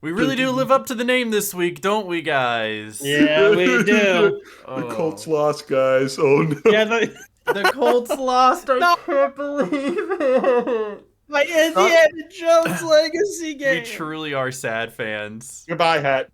We really do live up to the name this week, don't we, guys? Yeah, we do. The Colts lost, guys. Oh no. Yeah, The Colts lost. I can't believe it. my Indiana Jones legacy game. We truly are sad fans. Goodbye, hat.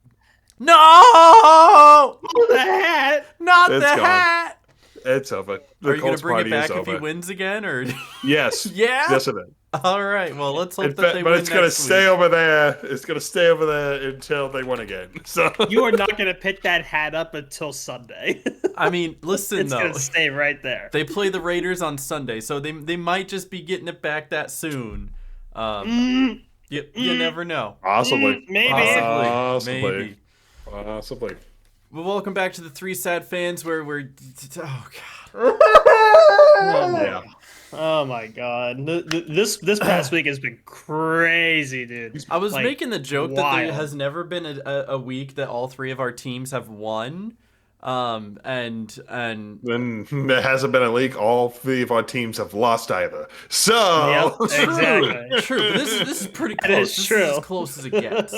No! The hat. Not It's the gone. hat. It's over. The Are you gonna Colts bring it party back is if he over. wins again, or? Yes. Yeah? Yes, it is. All right. Well, let's hope In that fact, they but win it's gonna next stay week. over there. It's gonna stay over there until they win again. So You are not gonna pick that hat up until Sunday. I mean, listen It's though. gonna stay right there. They play the Raiders on Sunday, so they might just be getting it back that soon. You never know. possibly, Maybe. Maybe. possibly. Well, welcome back to the Three Sad Fans, where we're. Oh god. Yeah. Oh my god. This past week has been crazy, dude. I was Like, making the joke that there wild. has never been a week that all three of our teams have won. And Then there hasn't been a leak. All three of our teams have lost either. So Yep, exactly. true. But this is pretty That close. is This true. is as close as it gets.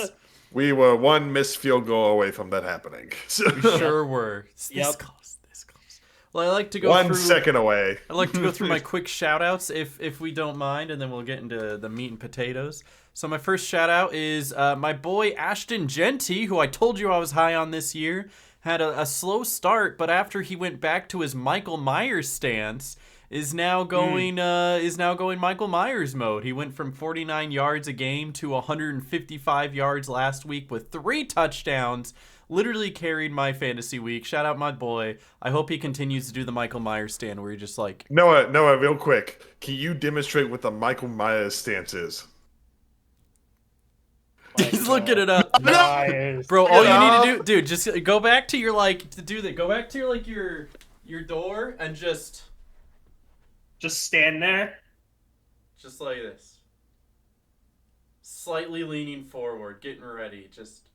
we were one missed field goal away from that happening. So, We sure were. This Yep. close. This close. Well, I like to go 1 through. second away. I'd like to go through my quick shout outs if we don't mind, and then we'll get into the meat and potatoes. So my first shout out is my boy Ashton Genty, who I told you I was high on this year. Had a slow start, but after he went back to his Michael Myers stance, is now going Michael Myers mode. He went from 49 yards a game to 155 yards last week with 3 touchdowns. Literally carried my fantasy week. Shout out my boy. I hope he continues to do the Michael Myers stand where he just like Noah, real quick. Can you demonstrate what the Michael Myers stance is? he's looking it up. Myers. Bro, all you Yeah. need to do, dude, just go back to your go back to your door and just stand there. like this. Slightly leaning forward, getting ready, just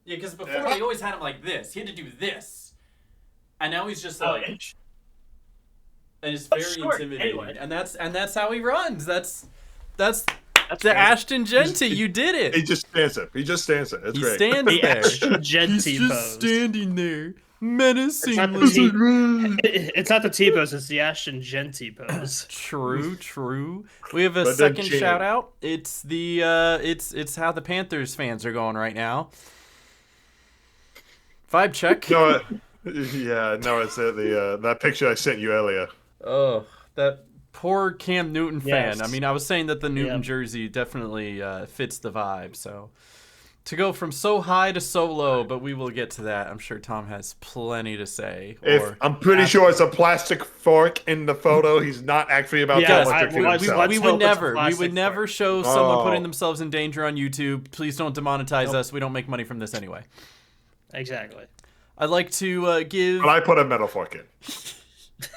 yeah, because before they always had him like this. He had to do this, and now he's just like, and it's very short, intimidating. anyway. And that's how he runs. That's the Ashton Genty. You did it. He just stands it. He just stands it. It's He great. stands The there. Ashton Genty He's just pose. standing there, menacingly. It's not the T pose, it's the Ashton Genty pose. True. We have a But second then shout out. It's the it's how the Panthers fans are going right now. Vibe check. No, it's that picture I sent you earlier. Oh, that poor Cam Newton fan. Yes. I mean, I was saying that the Newton Yep. jersey definitely fits the vibe. So to go from so high to so low, but we will get to that. I'm sure Tom has plenty to say. I'm pretty sure it's a plastic fork in the photo. He's not actually about Yeah, to electrocute I- himself. we Let's would hope it's a never plastic show someone Oh. putting themselves in danger on YouTube. Please don't demonetize us. We don't make money from this anyway. Exactly. I'd like to give. But I put a metal fork in.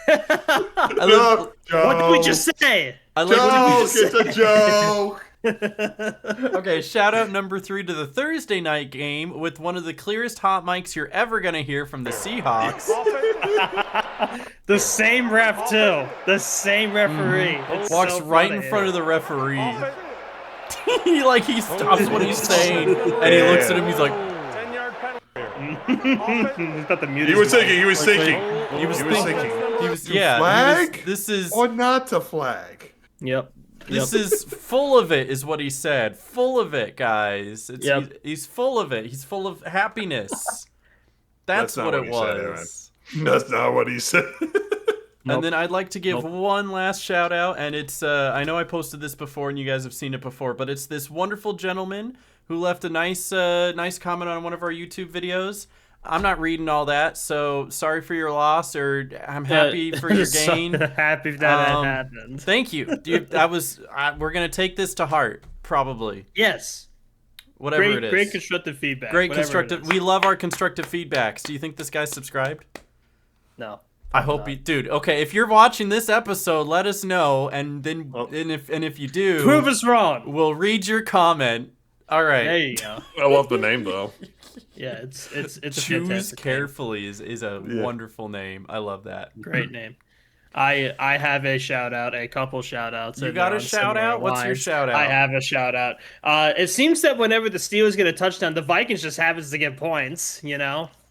I Joke, What did we just say? I like Joke, it's a joke. Okay, shout out number 3 to the Thursday night game with one of the clearest hot mics you're ever gonna hear from the Seahawks. The same ref too. The same referee. It's Walks so right funny. in front of the referee. he stops what he's saying and he looks at him. He's like, He's about to mute He his was mic. thinking. He was thinking. he was thinking. He was To yeah. flag This is or not to flag. Yep. This is full of it, is what he said. Full of it, guys. Yep. He's full of it. He's full of happiness. That's not what what it he said, Aaron. was. That's not what he said. And then I'd like to give one last shout out, and it's I know I posted this before, and you guys have seen it before, but it's this wonderful gentleman who left a nice comment on one of our YouTube videos. I'm not reading all that, so sorry for your loss, or I'm happy for your So gain. happy that happened. Thank you. We're gonna take this to heart, probably. Yes. Whatever it is. Great constructive feedback. Great whatever it constructive. is. We love our constructive feedbacks. Do you think this guy's subscribed? No. I hope he, dude. Okay, if you're watching this episode, let us know, and then if you do, Prove us wrong. we'll read your comment. All right. There you go. I love the name though. Yeah, it's a Choose fantastic carefully is a wonderful name. I love that. name. Great name. I have a shout out, a couple shout outs. You got a shout out? What's your shout out? I have a shout out. It seems that whenever the Steelers get a touchdown, the Vikings just happens to get points,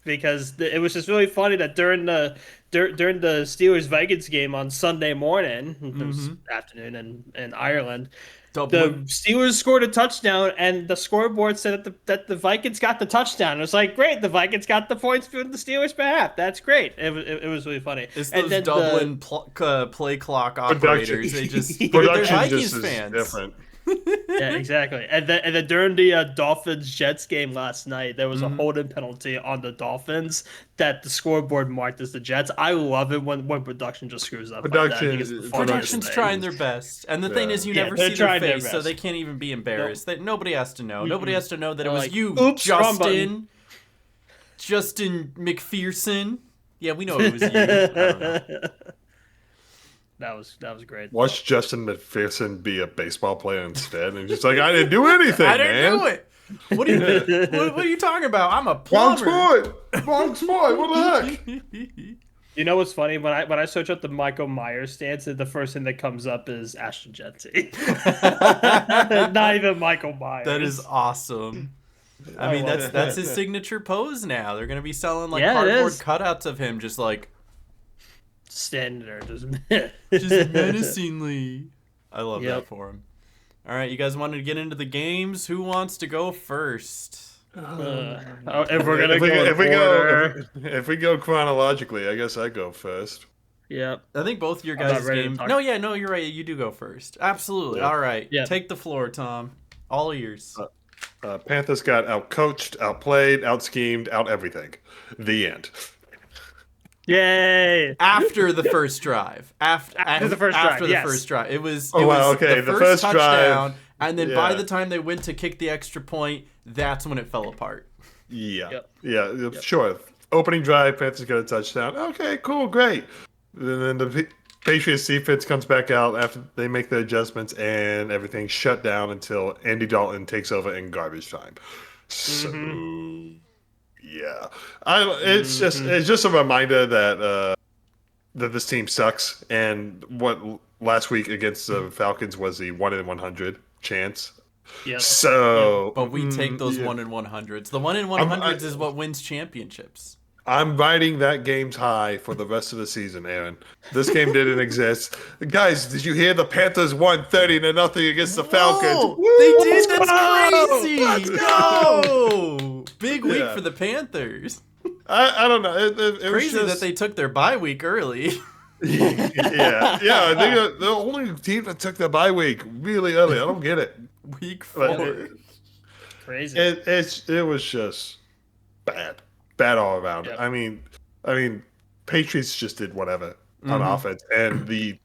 because it was just really funny that during the Steelers Vikings game on Sunday morning, it was afternoon in Ireland, the Steelers scored a touchdown, and the scoreboard said that the Vikings got the touchdown. It was like, great, the Vikings got the points for the Steelers' behalf. That's great. It was really funny. It's those Dublin play clock operators. They just they're Vikings fans. Different. Yeah, exactly. And then during the Dolphins-Jets game last night, there was a holding penalty on the Dolphins that the scoreboard marked as the Jets. I love it when production just screws up. Production's trying their best. And the thing is, you never see their face, so they can't even be embarrassed. Nobody has to know. Nobody has to know that it was you, Justin McPherson. Yeah, we know it was you. I don't know. That was great. Watch Justin McPherson be a baseball player instead, and just like, I didn't do anything, I didn't do it. What are you talking about? I'm a plumber. Wrong sport. What the heck? You know what's funny? When I search up the Michael Myers stance, the first thing that comes up is Ashton Genty. Not even Michael Myers. That is awesome. I mean, that's his signature pose now. They're gonna be selling like cardboard cutouts of him, just like standing there, just menacingly. I love that for him. All right, you guys wanted to get into the games. Who wants to go first? If we go chronologically, I guess I go first. Yep. I think both your guys' games. No, you're right. You do go first. Absolutely. Yeah. All right. Yeah. Take the floor, Tom. All ears. Panthers got outcoached, outplayed, outschemed, out everything. The end. Yay! After the first drive. After the first drive. It was the first touchdown, and then by the time they went to kick the extra point, that's when it fell apart. Sure. Opening drive, Panthers got a touchdown. Okay, cool, great. And then the Patriots defense comes back out after they make the adjustments, and everything's shut down until Andy Dalton takes over in garbage time. So, yeah, it's just a reminder that this team sucks, and what last week against the Falcons was the 1 in 100 chance. Yeah. So, but we take those 1 in 100s. The 1 in 100s is what wins championships. I'm riding that game's high for the rest of the season, Aaron. This game didn't exist. Guys, did you hear the Panthers won 30-0 against the Falcons? They did. That's crazy. Let's go. Big week for the Panthers. I don't know. It crazy was just... that they took their bye week early. yeah. They're the only team that took their bye week really early. I don't get it. Week 4. Crazy. It was just bad all around. Yep. I mean, Patriots just did whatever on offense, and the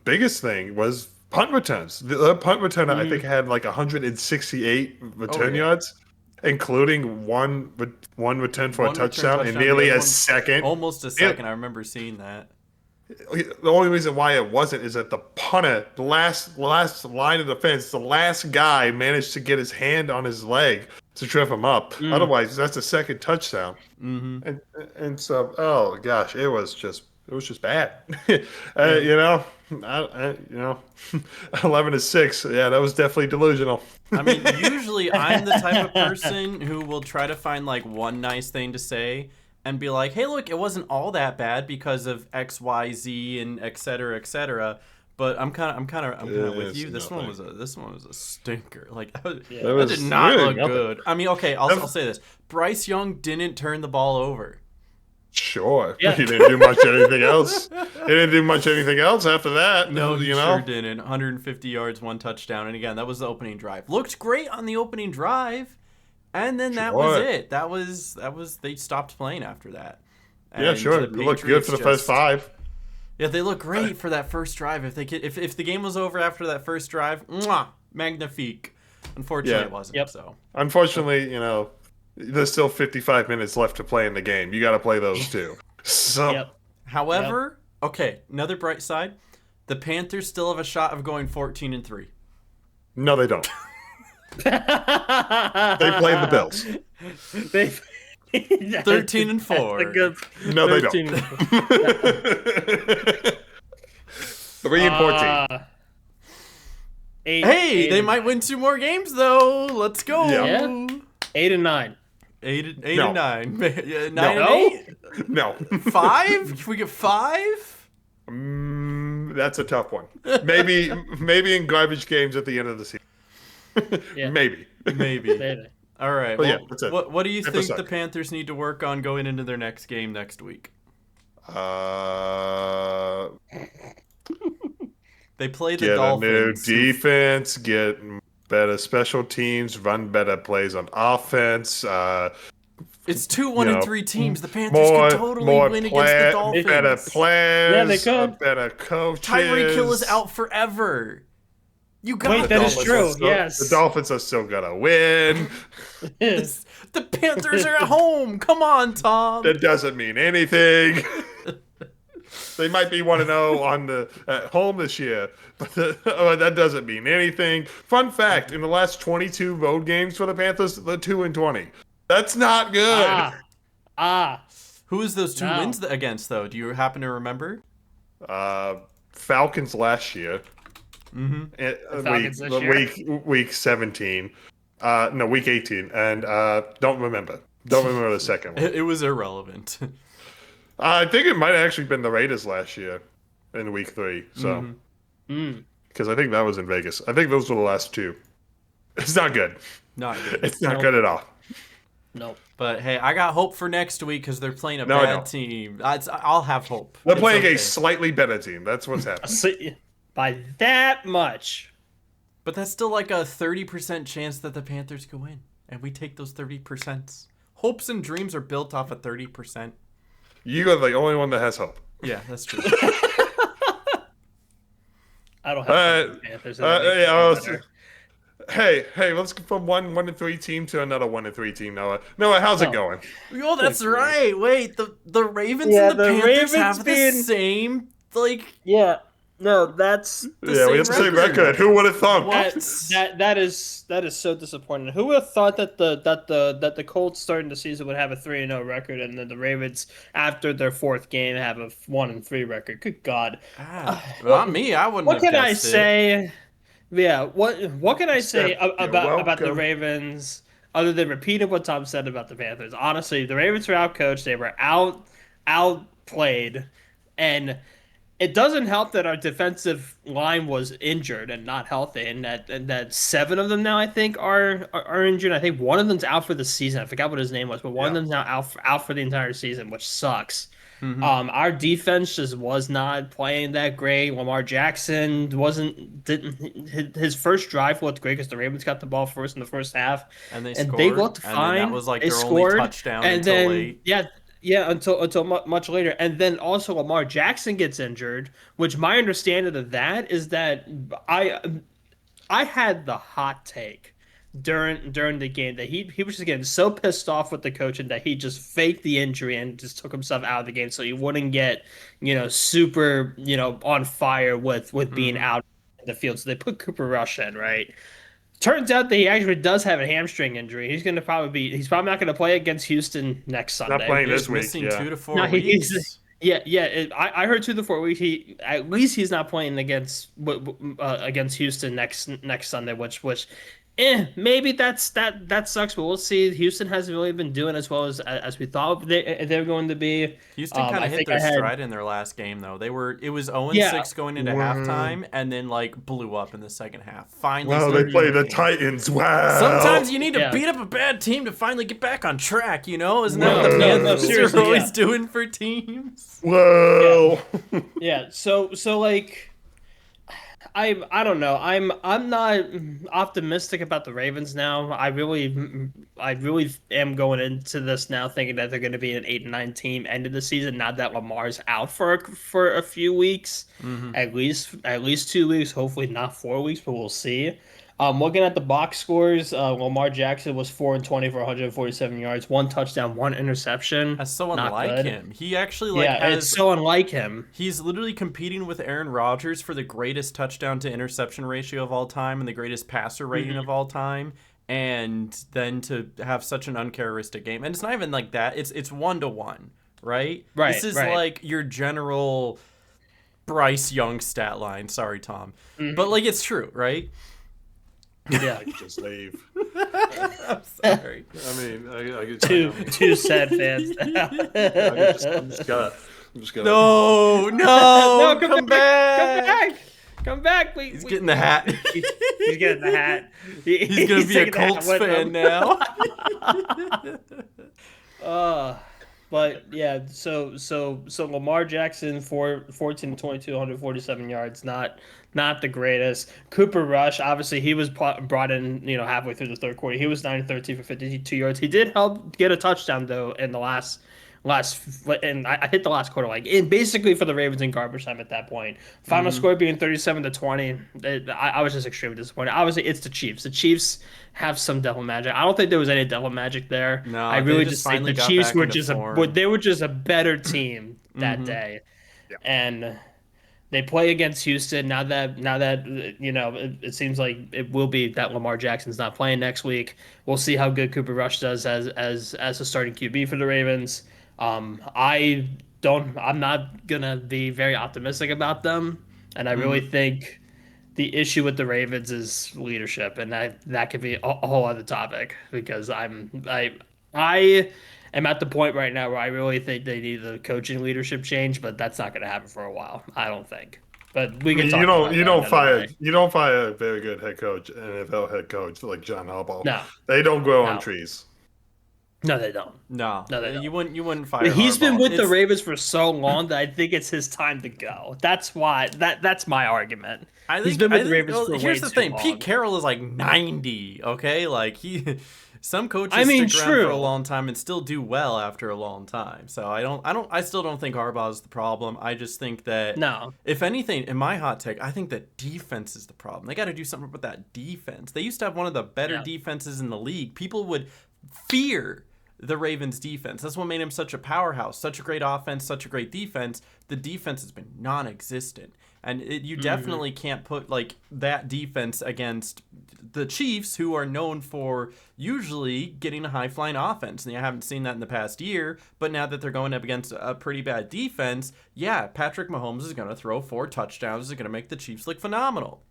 biggest thing was punt returns. The punt returner I think had like 168 return yards, including one return for a touchdown and nearly a second. Almost a second. I remember seeing that. The only reason why it wasn't is that the punter, the last line of defense, the last guy managed to get his hand on his leg to trip him up. Otherwise, that's a second touchdown. And so, oh gosh, it was just bad. 11-6. Yeah, that was definitely delusional. I mean, usually I'm the type of person who will try to find like one nice thing to say and be like, hey, look, it wasn't all that bad because of X, Y, Z, and et cetera, et cetera. But I'm kind of with you. This one was a stinker. Like that did not look good. I mean, okay, I'll say this: Bryce Young didn't turn the ball over. Sure, he didn't do much anything else. He didn't do much anything else after that. No, he sure didn't. 150 yards, 1 touchdown, and again, that was the opening drive. Looked great on the opening drive. And then that was it. That was they stopped playing after that. And yeah, sure. It looked good for the first 5. Yeah, they look great for that first drive. If the game was over after that first drive, magnifique. Unfortunately, it wasn't. Yep. So unfortunately, there's still 55 minutes left to play in the game. You got to play those too. So, however, okay, another bright side: the Panthers still have a shot of going 14-3. No, they don't. They played the Bills. 13 and 4. That's a good No, they don't. 13 and 4. 3 and 14. Hey, they might win 2 more games though. Let's go. Yeah. 8 and 9. 8 No. and 9. 9 No. and 8. No. 5? Can we get 5? That's a tough one. Maybe in garbage games at the end of the season. Yeah. Maybe. Maybe. All right. But Well, yeah, that's it. what do you Panthers think the suck. Panthers need to work on going into their next game next week? They play the Get Dolphins. a new defense, get better special teams, run better plays on offense. It's 2 1 and 3 teams. The Panthers More, could totally more win against the Dolphins. better players. Yeah, they could. Better coaches. Tyreek Hill is out forever. You got Wait, that is this. true. Yes. The Dolphins are still gonna win. The Panthers are at home. Come on, Tom. That doesn't mean anything. They might be 1-0 at home this year, but that doesn't mean anything. Fun fact: in the last 22 road games for the Panthers, they're 2-20. That's not good. Who is those 2 No. wins against, though? Do you happen to remember? Falcons last year. Mm-hmm. Falcons this year. Week 17. No, week 18. And don't remember. Don't remember the second one. It was irrelevant. I think it might have actually been the Raiders last year in week 3. So, because I think that was in Vegas. I think those were the last 2. It's not good. Not good. It's not good at all. Nope. But hey, I got hope for next week because they're playing a No, I bad don't. team. I'll have hope. They're It's playing okay. a slightly better team. That's what's happening. See, by that much. But that's still like a 30% chance that the Panthers could win. And we take those 30%. Hopes and dreams are built off of 30%. You are the only one that has hope. Yeah, that's true. I don't have the Panthers. Hey, let's go from 1-3 team to another 1-3 team, Noah. Noah, how's it going? Oh, that's right. Wait, the Ravens Yeah, and the the Panthers Ravens have being- the same, like, Yeah. No, that's the Yeah, we have the same record. Who would have thought? What? that is so disappointing. Who would have thought that the Colts starting the season would have a 3-0 record, and then the Ravens after their 4th game have a 1-3 record? Good God! Not me. I wouldn't. What have can I guessed it. say? Yeah, what can I say You're about the welcome. Ravens other than repeating what Tom said about the Panthers? Honestly, the Ravens were outcoached. They were outplayed, and it doesn't help that our defensive line was injured and not healthy, and that 7 of them now I think are injured. I think one of them's out for the season. I forgot what his name was, but one of them's now out for the entire season, which sucks. Mm-hmm. Our defense just was not playing that great. Lamar Jackson his first drive looked great because the Ravens got the ball first in the first half, And they and scored. they looked and fine. then that was like They their scored, only touchdown and until then late. yeah, until much later, and then also Lamar Jackson gets injured. Which my understanding of that is that I had the hot take during the game that he was just getting so pissed off with the coach and that he just faked the injury and just took himself out of the game so he wouldn't get super on fire with being out in the field. So they put Cooper Rush in, right? Turns out that he actually does have a hamstring injury. He's probably not going to play against Houston next Sunday. Not playing He's this week. missing Yeah. 2 to 4 No, weeks. I heard 2 to 4 weeks. At least he's not playing against Houston next Sunday, which maybe that sucks, but we'll see. Houston hasn't really been doing as well as we thought they're going to be. Houston kind of hit their stride in their last game, though. It was 0-6 going into halftime, and then like blew up in the second half. Finally, Well, they started play the winning. Titans. Wow. Sometimes you need to Yeah. beat up a bad team to finally get back on track. Isn't that what No, the no, Panthers seriously, are always yeah. doing for teams? Whoa. Yeah, so like I don't know. I'm not optimistic about the Ravens now. I really am going into this now thinking that they're going to be an 8-9 team end of the season. Not that Lamar's out for a few weeks, at least 2 weeks. Hopefully not 4 weeks, but we'll see. Looking at the box scores, Lamar Jackson was 4-20 for 147 yards, 1 touchdown, 1 interception. That's so Not unlike good. him. He actually It's so unlike him. He's literally competing with Aaron Rodgers for the greatest touchdown to interception ratio of all time and the greatest passer rating of all time. and then to have such an uncharacteristic game. And it's not even like that. It's 1-1, right? Right, This is right. like your general Bryce Young stat line. Sorry, Tom. But like it's true, right? Yeah. Just leave. I'm sorry. I mean, I get Two sad fans. I'm just gonna. No, No, come back. Come back. He's Getting the hat. He's getting the hat. He's gonna be a taking the hat Colts with fan him. now. But yeah, so Lamar Jackson 14-22, 147 yards, not the greatest. Cooper Rush, obviously he was brought in, halfway through the third quarter. He was 9-13 for 52 yards. He did help get a touchdown though in the last and I hit the last quarter, like in basically for the Ravens in garbage time at that point. Final score being 37-20. I was just extremely disappointed. Obviously, it's the Chiefs. The Chiefs have some devil magic. I don't think there was any devil magic there. No, I they really just just think finally the got Chiefs back were into just form. they were just a better team that day, and they play against Houston now that it seems like it will be that Lamar Jackson's not playing next week. We'll see how good Cooper Rush does as a starting QB for the Ravens. I'm not gonna be very optimistic about them, and I really think the issue with the Ravens is leadership, and that could be a whole other topic because I am at the point right now where I really think they need the coaching leadership change, but that's not gonna happen for a while. I don't think. But we can talk about that another day. You don't fire a very good head coach, NFL head coach like John Harbaugh. No. They don't grow on trees. No, they don't. No, they don't. you wouldn't fire. He's been Harbaugh. with the Ravens for so long that I think it's his time to go. That's why. That's my argument. He's been with the Ravens for here's way the thing: too long. Pete Carroll is like 90. Okay, like some coaches stick around true. for a long time and still do well after a long time. So I still don't think Harbaugh is the problem. I just think that if anything, in my hot take, I think that defense is the problem. They got to do something with that defense. They used to have one of the better defenses in the league. People would fear the Ravens defense. That's what made him such a powerhouse, such a great offense, such a great defense. The defense has been non-existent. And you definitely can't put like that defense against the Chiefs, who are known for usually getting a high-flying offense. And you haven't seen that in the past year, but now that they're going up against a pretty bad defense, Patrick Mahomes is going to throw 4 touchdowns. Is going to make the Chiefs look phenomenal.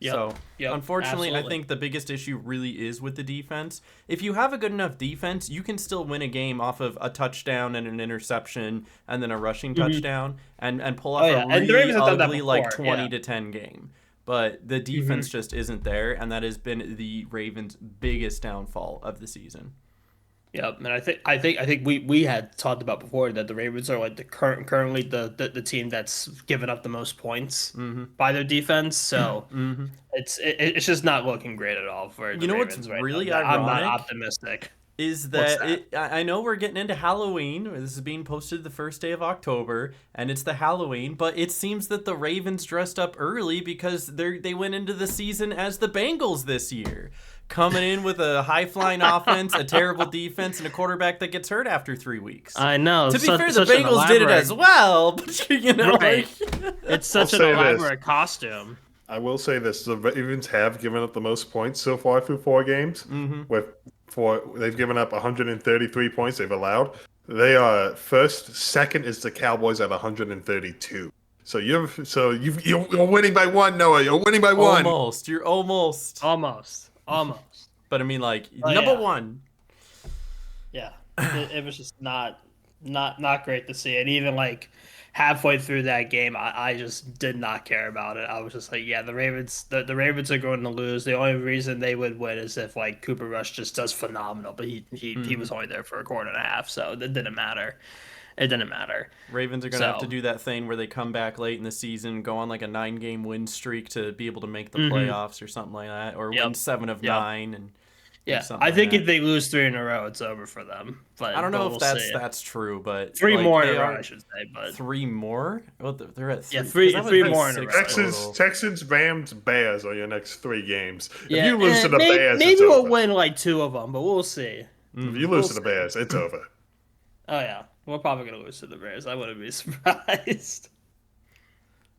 Unfortunately, absolutely. I think the biggest issue really is with the defense. If you have a good enough defense, you can still win a game off of a touchdown and an interception and then a rushing touchdown and pull off a really ugly like 20-10 game. But the defense just isn't there, and that has been the Ravens' biggest downfall of the season. Yep, and I think we had talked about before that the Ravens are like currently the team that's given up the most points by their defense. So it's just not looking great at all for the Ravens what's right really now. ironic? I'm not optimistic. Is that I know we're getting into Halloween. This is being posted the first day of October, and it's the Halloween. But it seems that the Ravens dressed up early because they went into the season as the Bengals this year, coming in with a high-flying offense, a terrible defense, and a quarterback that gets hurt after 3 weeks. I know. To be fair, the Bengals did it as well, but right. It's such an elaborate costume. I will say this: the Ravens have given up the most points so far through 4 games. They've given up 133 points they've allowed. They are first. Second is the Cowboys at 132. So you're winning by 1, Noah. You're winning by 1. You're almost. But I mean, like number 1. Yeah, it was just not great to see, and even like halfway through that game, I just did not care about it. I was just like, the Ravens are going to lose. The only reason they would win is if like Cooper Rush just does phenomenal, but he was only there for a quarter and a half, so it didn't matter. It didn't matter. Ravens are going to have to do that thing where they come back late in the season, go on like a 9-game win streak to be able to make the playoffs or something like that, or win 7 of 9 and. Yeah, I think if they lose 3 in a row, it's over for them. But I don't know if that's true, but 3 more in a row, I should say. But 3 more? Well, they're at 3. Yeah, 3 more in a row. Texans, Rams, Bears are your next 3 games. Yeah, if you lose to the Bears, maybe it's we'll over. win like 2 of them, but we'll see. If you lose to the Bears, it's over. Oh yeah, we're probably gonna lose to the Bears. I wouldn't be surprised.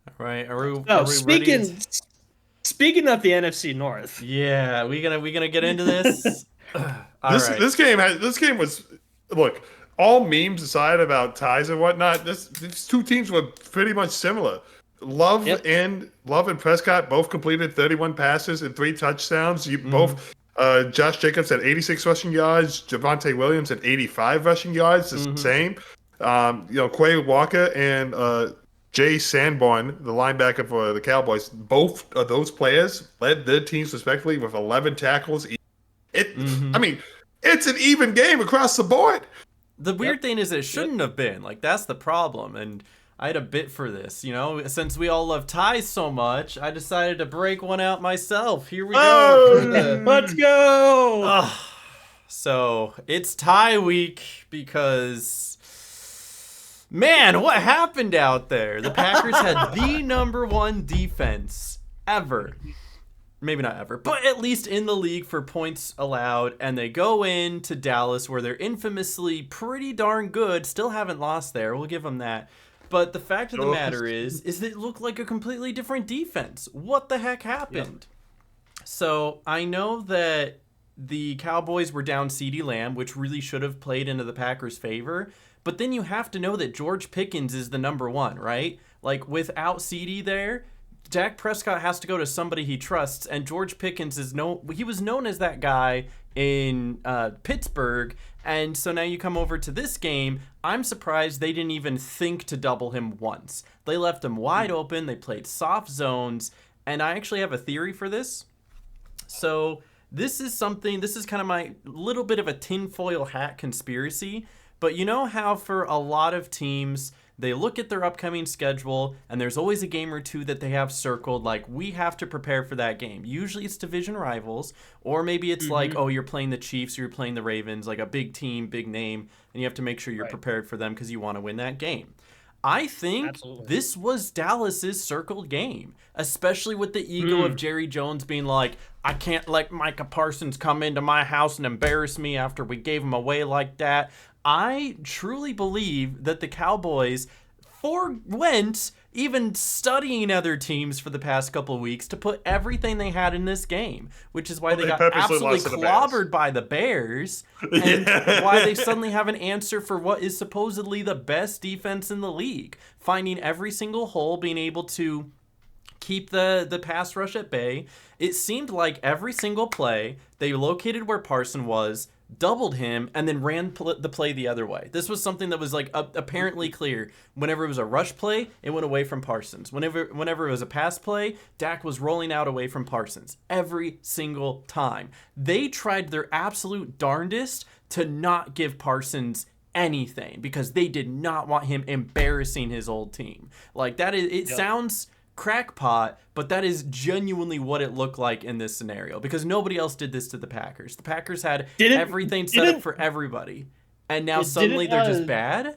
All right, are we speaking. ready? Speaking of the NFC North, Yeah, we gonna get into this. All right. This game was, look, all memes aside about ties and whatnot. These two teams were pretty much similar. Yep. Love and Prescott both completed 31 passes and 3 touchdowns. Mm-hmm. Both Josh Jacobs had 86 rushing yards. Javonte Williams had 85 rushing yards. The Mm-hmm. same. Quay Walker and Jay Sanborn, the linebacker for the Cowboys, both of those players led their teams respectively with 11 tackles. I mean, it's an even game across the board. The weird thing is it shouldn't have been. Like, that's the problem. And I had a bit for this, since we all love ties so much, I decided to break one out myself. Here we go. Let's go. So it's tie week because, man, what happened out there? The Packers had the #1 defense ever. Maybe not ever, but at least in the league for points allowed, and they go into Dallas where they're infamously pretty darn good. Still haven't lost there. We'll give them that. But the fact of the matter is that it looked like a completely different defense. What the heck happened? So I know that the Cowboys were down CeeDee Lamb, which really should have played into the Packers' favor. But then you have to know that George Pickens is the #1, right? Like, without CeeDee there, Dak Prescott has to go to somebody he trusts, and George Pickens he was known as that guy in Pittsburgh, and so now you come over to this game, I'm surprised they didn't even think to double him once. They left him wide open, they played soft zones, and I actually have a theory for this. So this is kind of my little bit of a tinfoil hat conspiracy, but you know how for a lot of teams, they look at their upcoming schedule, and there's always a game or two that they have circled, like, we have to prepare for that game. Usually it's division rivals, or maybe it's like, oh, you're playing the Chiefs, or you're playing the Ravens, like a big team, big name, and you have to make sure you're prepared for them because you want to win that game. I think this was Dallas's circled game, especially with the ego of Jerry Jones being like, I can't let Micah Parsons come into my house and embarrass me after we gave him away like that. I truly believe that the Cowboys forwent even studying other teams for the past couple of weeks to put everything they had in this game, which is why they got absolutely clobbered by the Bears, and why they suddenly have an answer for what is supposedly the best defense in the league, finding every single hole, being able to keep the pass rush at bay. It seemed like every single play, they located where Parson was, doubled him, and then ran the play the other way. This was something that was like apparently clear. Whenever it was a rush play, it went away from Parsons. Whenever it was a pass play, Dak was rolling out away from Parsons. Every single time. They tried their absolute darndest to not give Parsons anything because they did not want him embarrassing his old team. Like, that is, it sounds crackpot, but that is genuinely what it looked like in this scenario because nobody else did this to the Packers. The Packers had everything set up for everybody, and now suddenly they're just bad.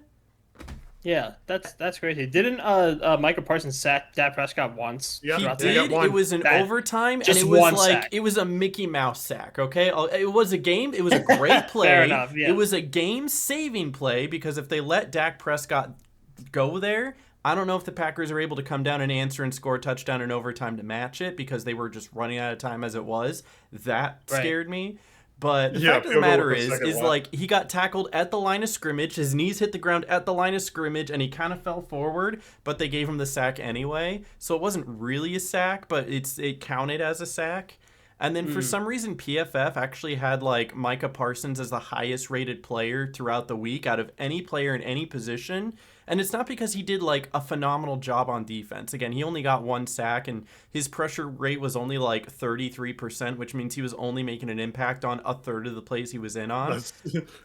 Yeah, that's crazy. Didn't Micah Parsons sack Dak Prescott once? Yeah, he did. It was an overtime, and it was like it was a Mickey Mouse sack. Okay, it was a game. It was a great play. Fair enough. Yeah. It was a game-saving play because if they let Dak Prescott go there, I don't know if the Packers are able to come down and answer and score a touchdown in overtime to match it because they were just running out of time as it was. That scared me. But the fact of the matter is like he got tackled at the line of scrimmage. His knees hit the ground at the line of scrimmage, and he kind of fell forward, but they gave him the sack anyway. So it wasn't really a sack, but it counted as a sack. And then for some reason, PFF actually had like Micah Parsons as the highest rated player throughout the week out of any player in any position. And it's not because he did like a phenomenal job on defense. Again, he only got 1 sack and his pressure rate was only like 33%, which means he was only making an impact on a third of the plays he was in on.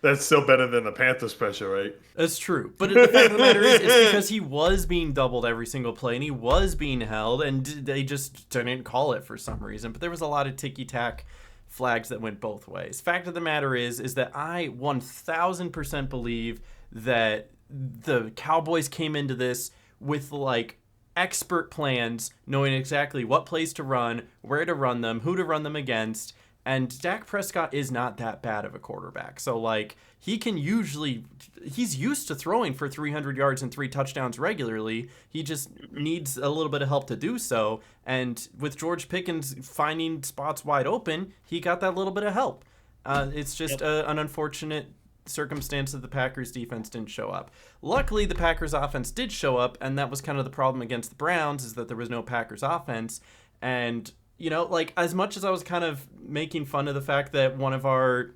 That's still better than the Panthers pressure rate. That's true. But the fact of the matter is, it's because he was being doubled every single play and he was being held and they just didn't call it for some reason. But there was a lot of ticky-tack flags that went both ways. Fact of the matter is that I 1000% believe that the Cowboys came into this with like expert plans, knowing exactly what plays to run, where to run them, who to run them against, And Dak Prescott is not that bad of a quarterback. So, like, he's used to throwing for 300 yards and 3 touchdowns regularly. He just needs a little bit of help to do so. And with George Pickens finding spots wide open, he got that little bit of help. It's just an unfortunate circumstance that the Packers defense didn't show up. Luckily, the Packers offense did show up, and that was kind of the problem against the Browns, is that there was no Packers offense. And, you know, like, as much as I was kind of making fun of the fact that one of our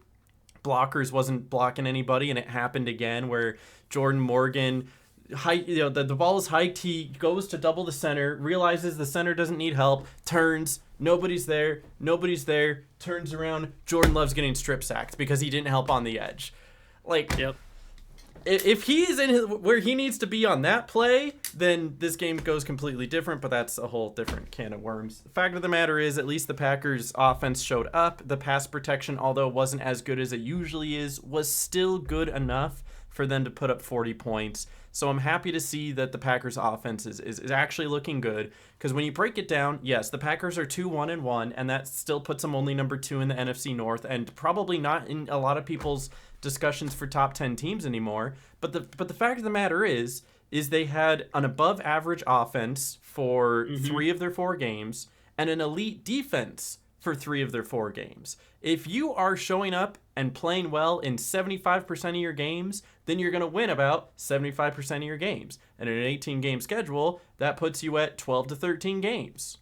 blockers wasn't blocking anybody, and it happened again where Jordan Morgan, the ball is hiked, he goes to double the center, realizes the center doesn't need help, turns, nobody's there, turns around, Jordan Love's getting strip sacked because he didn't help on the edge. Like, if he is where he needs to be on that play, then this game goes completely different, but that's a whole different can of worms. The fact of the matter is, at least the Packers offense showed up. The pass protection, although it wasn't as good as it usually is, was still good enough for them to put up 40 points. So I'm happy to see that the Packers offense is actually looking good, because when you break it down, yes, the Packers are 2-1-1, and that still puts them only number 2 in the NFC North, and probably not in a lot of people's discussions for top 10 teams anymore. But the fact of the matter is they had an above average offense for 3 of their 4 games and an elite defense for 3 of their 4 games. If you are showing up and playing well in 75% of your games, then you're going to win about 75% of your games. And in an 18-game schedule, that puts you at 12 to 13 games.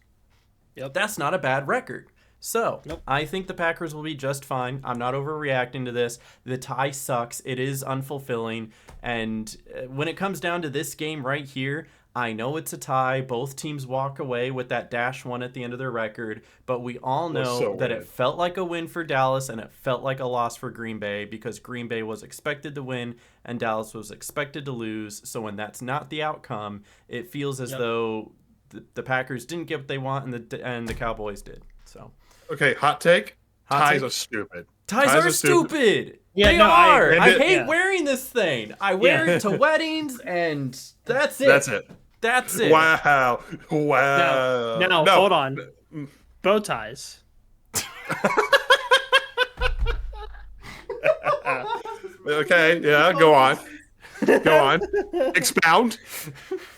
Yep. That's not a bad record. So, I think the Packers will be just fine. I'm not overreacting to this. The tie sucks. It is unfulfilling. And when it comes down to this game right here, I know it's a tie. Both teams walk away with that -1 at the end of their record. But we all know that it felt like a win for Dallas and it felt like a loss for Green Bay, because Green Bay was expected to win and Dallas was expected to lose. So when that's not the outcome, it feels as though the Packers didn't get what they want and the Cowboys did. So. Okay, hot take. Ties are stupid. Ties are stupid. Yeah, they are. I hate wearing this thing. I wear it to weddings, and that's it. That's it. Wow. Now, hold on. Bow ties. Okay, yeah, go on. Expound.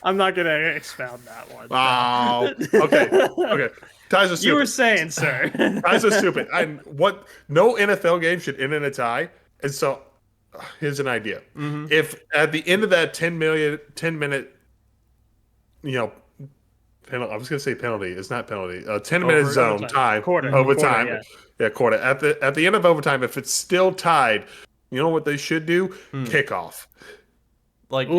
I'm not going to expound that one. Wow. Okay. Ties are stupid. You were saying, sir. Ties are stupid. No NFL game should end in a tie. And so, here's an idea. If at the end of that 10 minute, I was going to say penalty. It's not penalty. 10-minute zone time. Overtime. Quarter. At the end of overtime, if it's still tied, you know what they should do? Kickoff. Field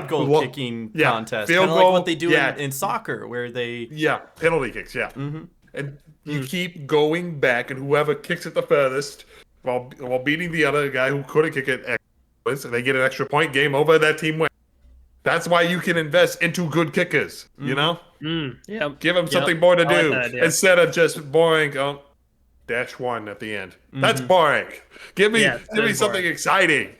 goal kicking contest. Kind of like what they do in soccer, where they... Yeah, penalty kicks, And you keep going back, and whoever kicks it the furthest while beating the other guy who couldn't kick it, they get an extra point, game over, that team wins. That's why you can invest into good kickers, you know? Give them something more to do instead of just boring, -1 at the end. That's boring. Give me something exciting.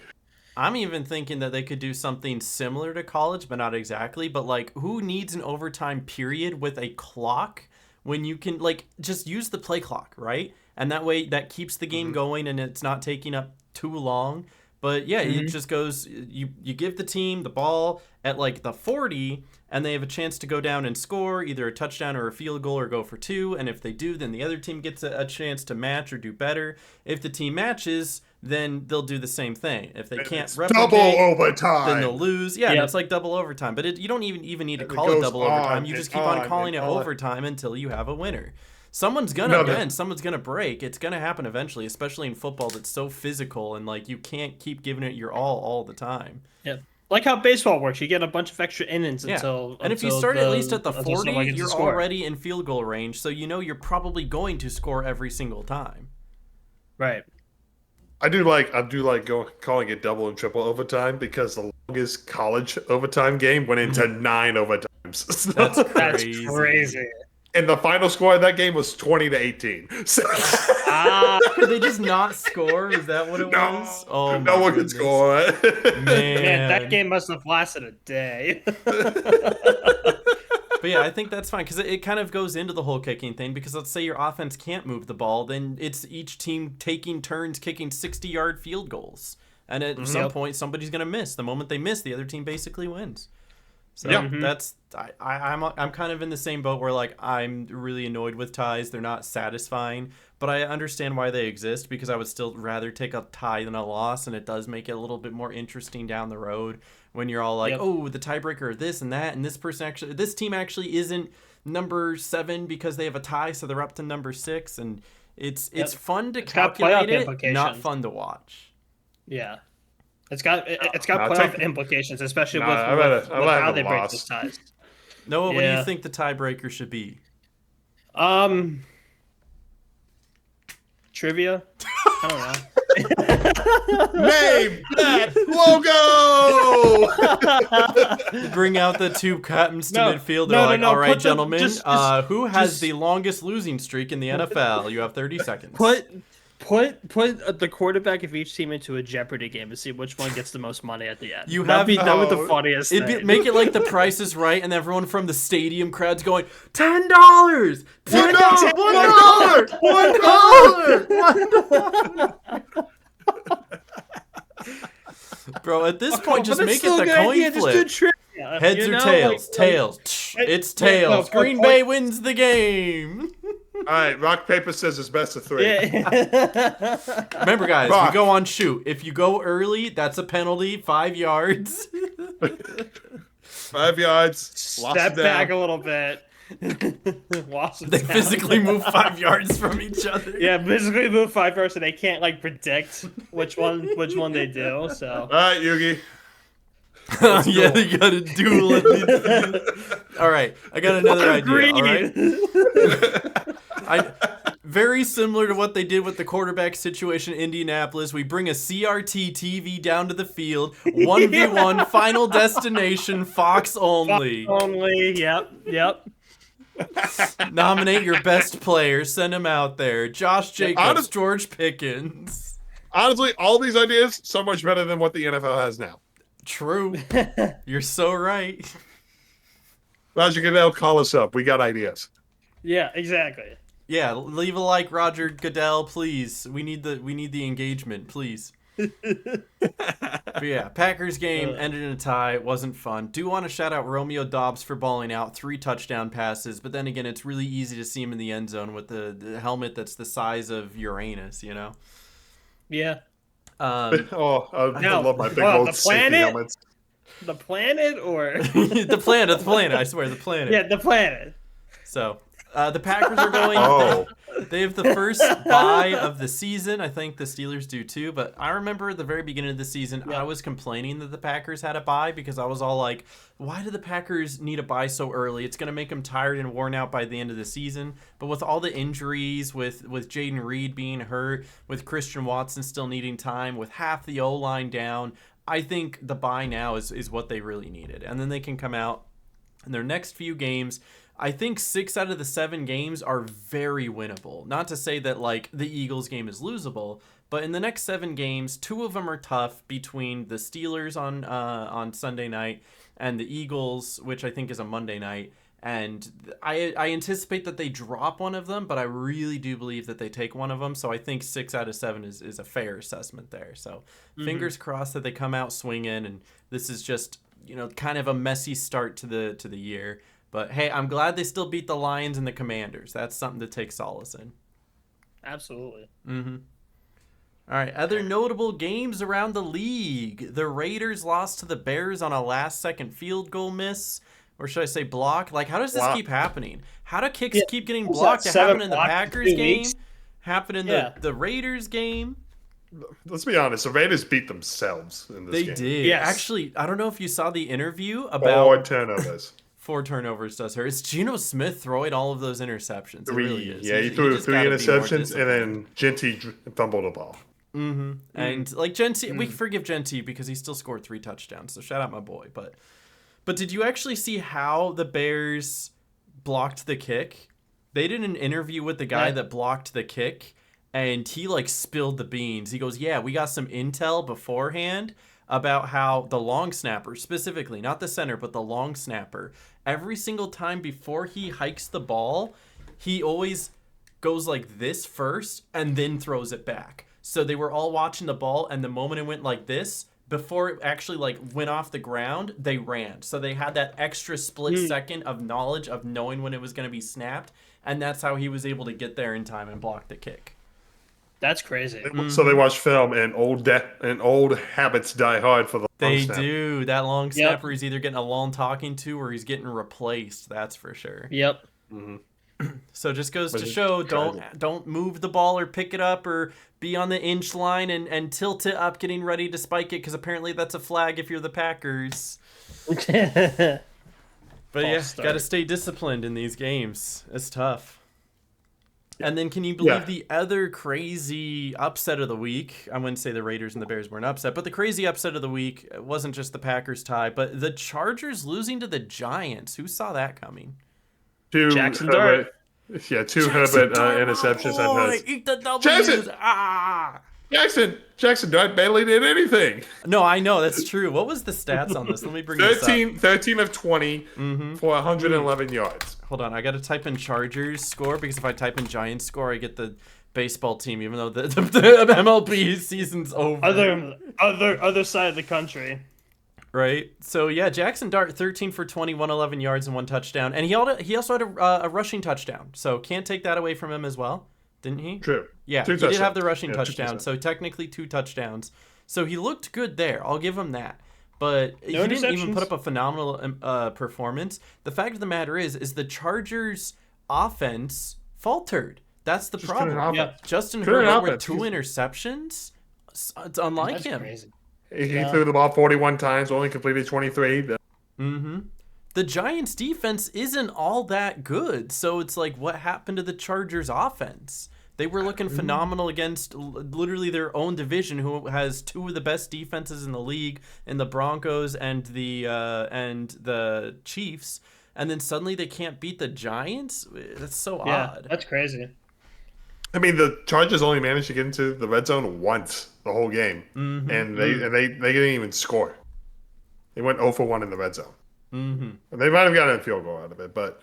I'm even thinking that they could do something similar to college, but not exactly. But, like, who needs an overtime period with a clock when you can, like, just use the play clock, right? And that way that keeps the game going and it's not taking up too long. But, yeah, it just goes, you give the team the ball at, like, the 40, and they have a chance to go down and score either a touchdown or a field goal or go for 2. And if they do, then the other team gets a chance to match or do better. If the team matches, then they'll do the same thing. If they can't replicate, double overtime, then they'll lose. Yeah, it's like double overtime. But you don't even need to call it double overtime. You just keep on calling it overtime until you have a winner. Someone's gonna win. Someone's gonna break. It's gonna happen eventually, especially in football that's so physical and like you can't keep giving it your all the time. Yeah. Like how baseball works, you get a bunch of extra innings until. And if you start at least at the 40, you're already in field goal range, so you know you're probably going to score every single time. Right. I do like calling it double and triple overtime, because the longest college overtime game went into 9 overtimes. That's crazy. And the final score of that game was 20-18. So could they just not score? Is that what it was? Oh, no one could score. Man, that game must have lasted a day. But yeah, I think that's fine because it kind of goes into the whole kicking thing. Because let's say your offense can't move the ball, then it's each team taking turns kicking 60-yard field goals, and at some point somebody's gonna miss. The moment they miss, the other team basically wins. So that's I'm kind of in the same boat where like I'm really annoyed with ties. They're not satisfying, but I understand why they exist because I would still rather take a tie than a loss, and it does make it a little bit more interesting down the road when you're all like, oh, the tiebreaker, this and that, and this team actually isn't number 7 because they have a tie, so they're up to number 6, and it's fun to calculate it, not fun to watch. Yeah. It's got playoff implications, especially with how they break those ties. Noah, what do you think the tiebreaker should be? Trivia? I don't know. Name that logo! Bring out the 2 captains to midfield. They're all right, gentlemen. Who has the longest losing streak in the NFL? You have 30 seconds. Put the quarterback of each team into a Jeopardy game to see which one gets the most money at the end. That'd be the funniest thing. Make it like The Price is Right, and everyone from the stadium crowd's going, $10, $10, $1. Bro, at this point, just make it the coin flip. Heads or tails? Tails. It's tails. Green Bay wins the game. All right, rock, paper, scissors, best of 3. Yeah. Remember, guys, we go on shoot. If you go early, that's a penalty. 5 yards. 5 yards. Step back a little bit. They physically move 5 yards from each other. Yeah, physically move 5 yards, so they can't like predict which one they do. So. All right, Yugi. Yeah, they got a duel. All right, I got another idea. All right, very similar to what they did with the quarterback situation in Indianapolis. We bring a CRT TV down to the field, 1v1, Final Destination, Fox only. Fox only. Yep. Nominate your best players. Send them out there. Josh Jacobs, George Pickens. Honestly, all these ideas so much better than what the NFL has now. True. You're so right. Roger Goodell, call us up. We got ideas. Yeah, exactly. Yeah, leave a like, Roger Goodell, please. We need the engagement, please. But yeah, Packers game ended in a tie. Wasn't fun. Do want to shout out Romeo Doubs for balling out 3 touchdown passes, but then again, it's really easy to see him in the end zone with the helmet that's the size of Uranus, you know? Yeah. I love my big old safety helmets. The planet or the planet, I swear, the planet. Yeah, the planet. So the Packers are going they have the first bye of the season. I think the Steelers do too, but I remember at the very beginning of the season I was complaining that the Packers had a bye because I was all like, why do the Packers need a bye so early? It's going to make them tired and worn out by the end of the season. But with all the injuries, with Jaden Reed being hurt, with Christian Watson still needing time, with half the O-line down, I think the bye now is what they really needed. And then they can come out in their next few games. I think 6 out of the 7 games are very winnable. Not to say that like the Eagles game is losable, but in the next 7 games, 2 of them are tough between the Steelers on Sunday night and the Eagles, which I think is a Monday night. And I anticipate that they drop one of them, but I really do believe that they take one of them. So I think 6 out of 7 is a fair assessment there. So fingers crossed that they come out swinging, and this is just, kind of a messy start to the year. But hey, I'm glad they still beat the Lions and the Commanders. That's something to take solace in. Absolutely. Mm-hmm. All right, other notable games around the league. The Raiders lost to the Bears on a last-second field goal miss. Or should I say block? Like, how does this keep happening? How do kicks keep getting blocked? It happened in the Packers game. Happened in the Raiders game. Let's be honest. The Raiders beat themselves in this game. They did. Yes. Actually, I don't know if you saw the interview about... 4 turnovers. 4 turnovers does her. It's Geno Smith throwing all of those interceptions. 3. It really is. Yeah, he threw 3 interceptions, and then Genty fumbled the ball. Mm-hmm. And like Genty, we forgive Genty because he still scored 3 touchdowns. So shout out my boy. But did you actually see how the Bears blocked the kick? They did an interview with the guy that blocked the kick, and he like spilled the beans. He goes, "Yeah, we got some intel beforehand about how the long snapper, specifically, not the center, but the long snapper, every single time before he hikes the ball, he always goes like this first and then throws it back. So they were all watching the ball, and the moment it went like this, before it actually like went off the ground, they ran. So they had that extra split second of knowledge of knowing when it was going to be snapped, and that's how he was able to get there in time and block the kick. That's crazy. So they watch film, and old habits die hard for the long They snap. do. That long snapper, he's either getting a long talking to or he's getting replaced. That's for sure. Yep. So just goes to show, don't move the ball or pick it up or be on the inch line and tilt it up getting ready to spike it, because apparently that's a flag if you're the Packers. But yeah, got to stay disciplined in these games. It's tough. And then can you believe the other crazy upset of the week? I wouldn't say the Raiders and the Bears were an upset, but the crazy upset of the week wasn't just the Packers tie, but the Chargers losing to the Giants. Who saw that coming? Jackson Dart. Yeah, two Herbert interceptions. Eat the W's. Jackson Dart barely did anything. No, I know. That's true. What was the stats on this? Let me bring this up. 13 of 20 for 111 yards. Hold on. I got to type in Chargers score, because if I type in Giants score, I get the baseball team, even though the MLB season's over. Other side of the country. Right. So, yeah, Jackson Dart, 13 for 20, 111 yards and 1 touchdown. And he also had a rushing touchdown. So, can't take that away from him as well. Didn't he? True. Yeah, he did have the rushing touchdown. So, technically 2 touchdowns. So, he looked good there. I'll give him that. But he didn't even put up a phenomenal performance. The fact of the matter is the Chargers' offense faltered. That's the problem. Yeah. Justin Herbert with 2 interceptions. It's unlike him. Crazy. He threw the ball 41 times, only completed 23. The Giants' defense isn't all that good. So it's like, what happened to the Chargers' offense? They were looking phenomenal against literally their own division, who has 2 of the best defenses in the league, in the Broncos and the Chiefs. And then suddenly they can't beat the Giants? That's so odd. That's crazy. I mean, the Chargers only managed to get into the red zone once the whole game, and they didn't even score. They went 0 for 1 in the red zone. They might have gotten a field goal out of it, but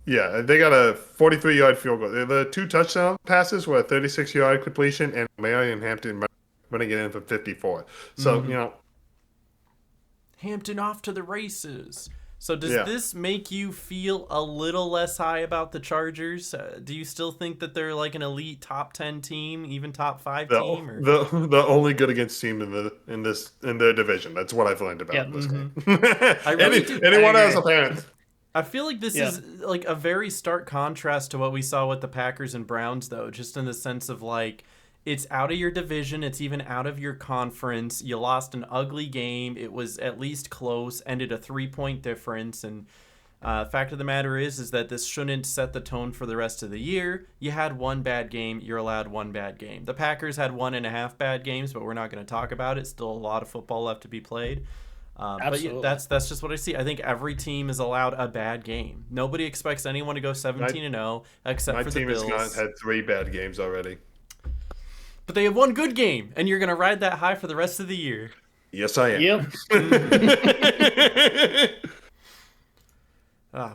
yeah, they got a 43-yard field goal. The 2 touchdown passes were a 36-yard completion, and Marion Hampton running it in for 54. So Hampton off to the races. So does this make you feel a little less high about the Chargers? Do you still think that they're like an elite top 10 team, even top 5 team? Or? The only good against team in their division. That's what I've learned about this game. Anyone else, apparently. I feel like this is like a very stark contrast to what we saw with the Packers and Browns, though, just in the sense of like, it's out of your division. It's even out of your conference. You lost an ugly game. It was at least close, ended a 3-point difference. And fact of the matter is that this shouldn't set the tone for the rest of the year. You had 1 bad game. You're allowed 1 bad game. The Packers had 1.5 bad games, but we're not going to talk about it. Still a lot of football left to be played. But yeah, that's just what I see. I think every team is allowed a bad game. Nobody expects anyone to go 17-0 except for the Bills. My team has had 3 bad games already. But they have 1 good game, and you're going to ride that high for the rest of the year. Yes, I am. Yep.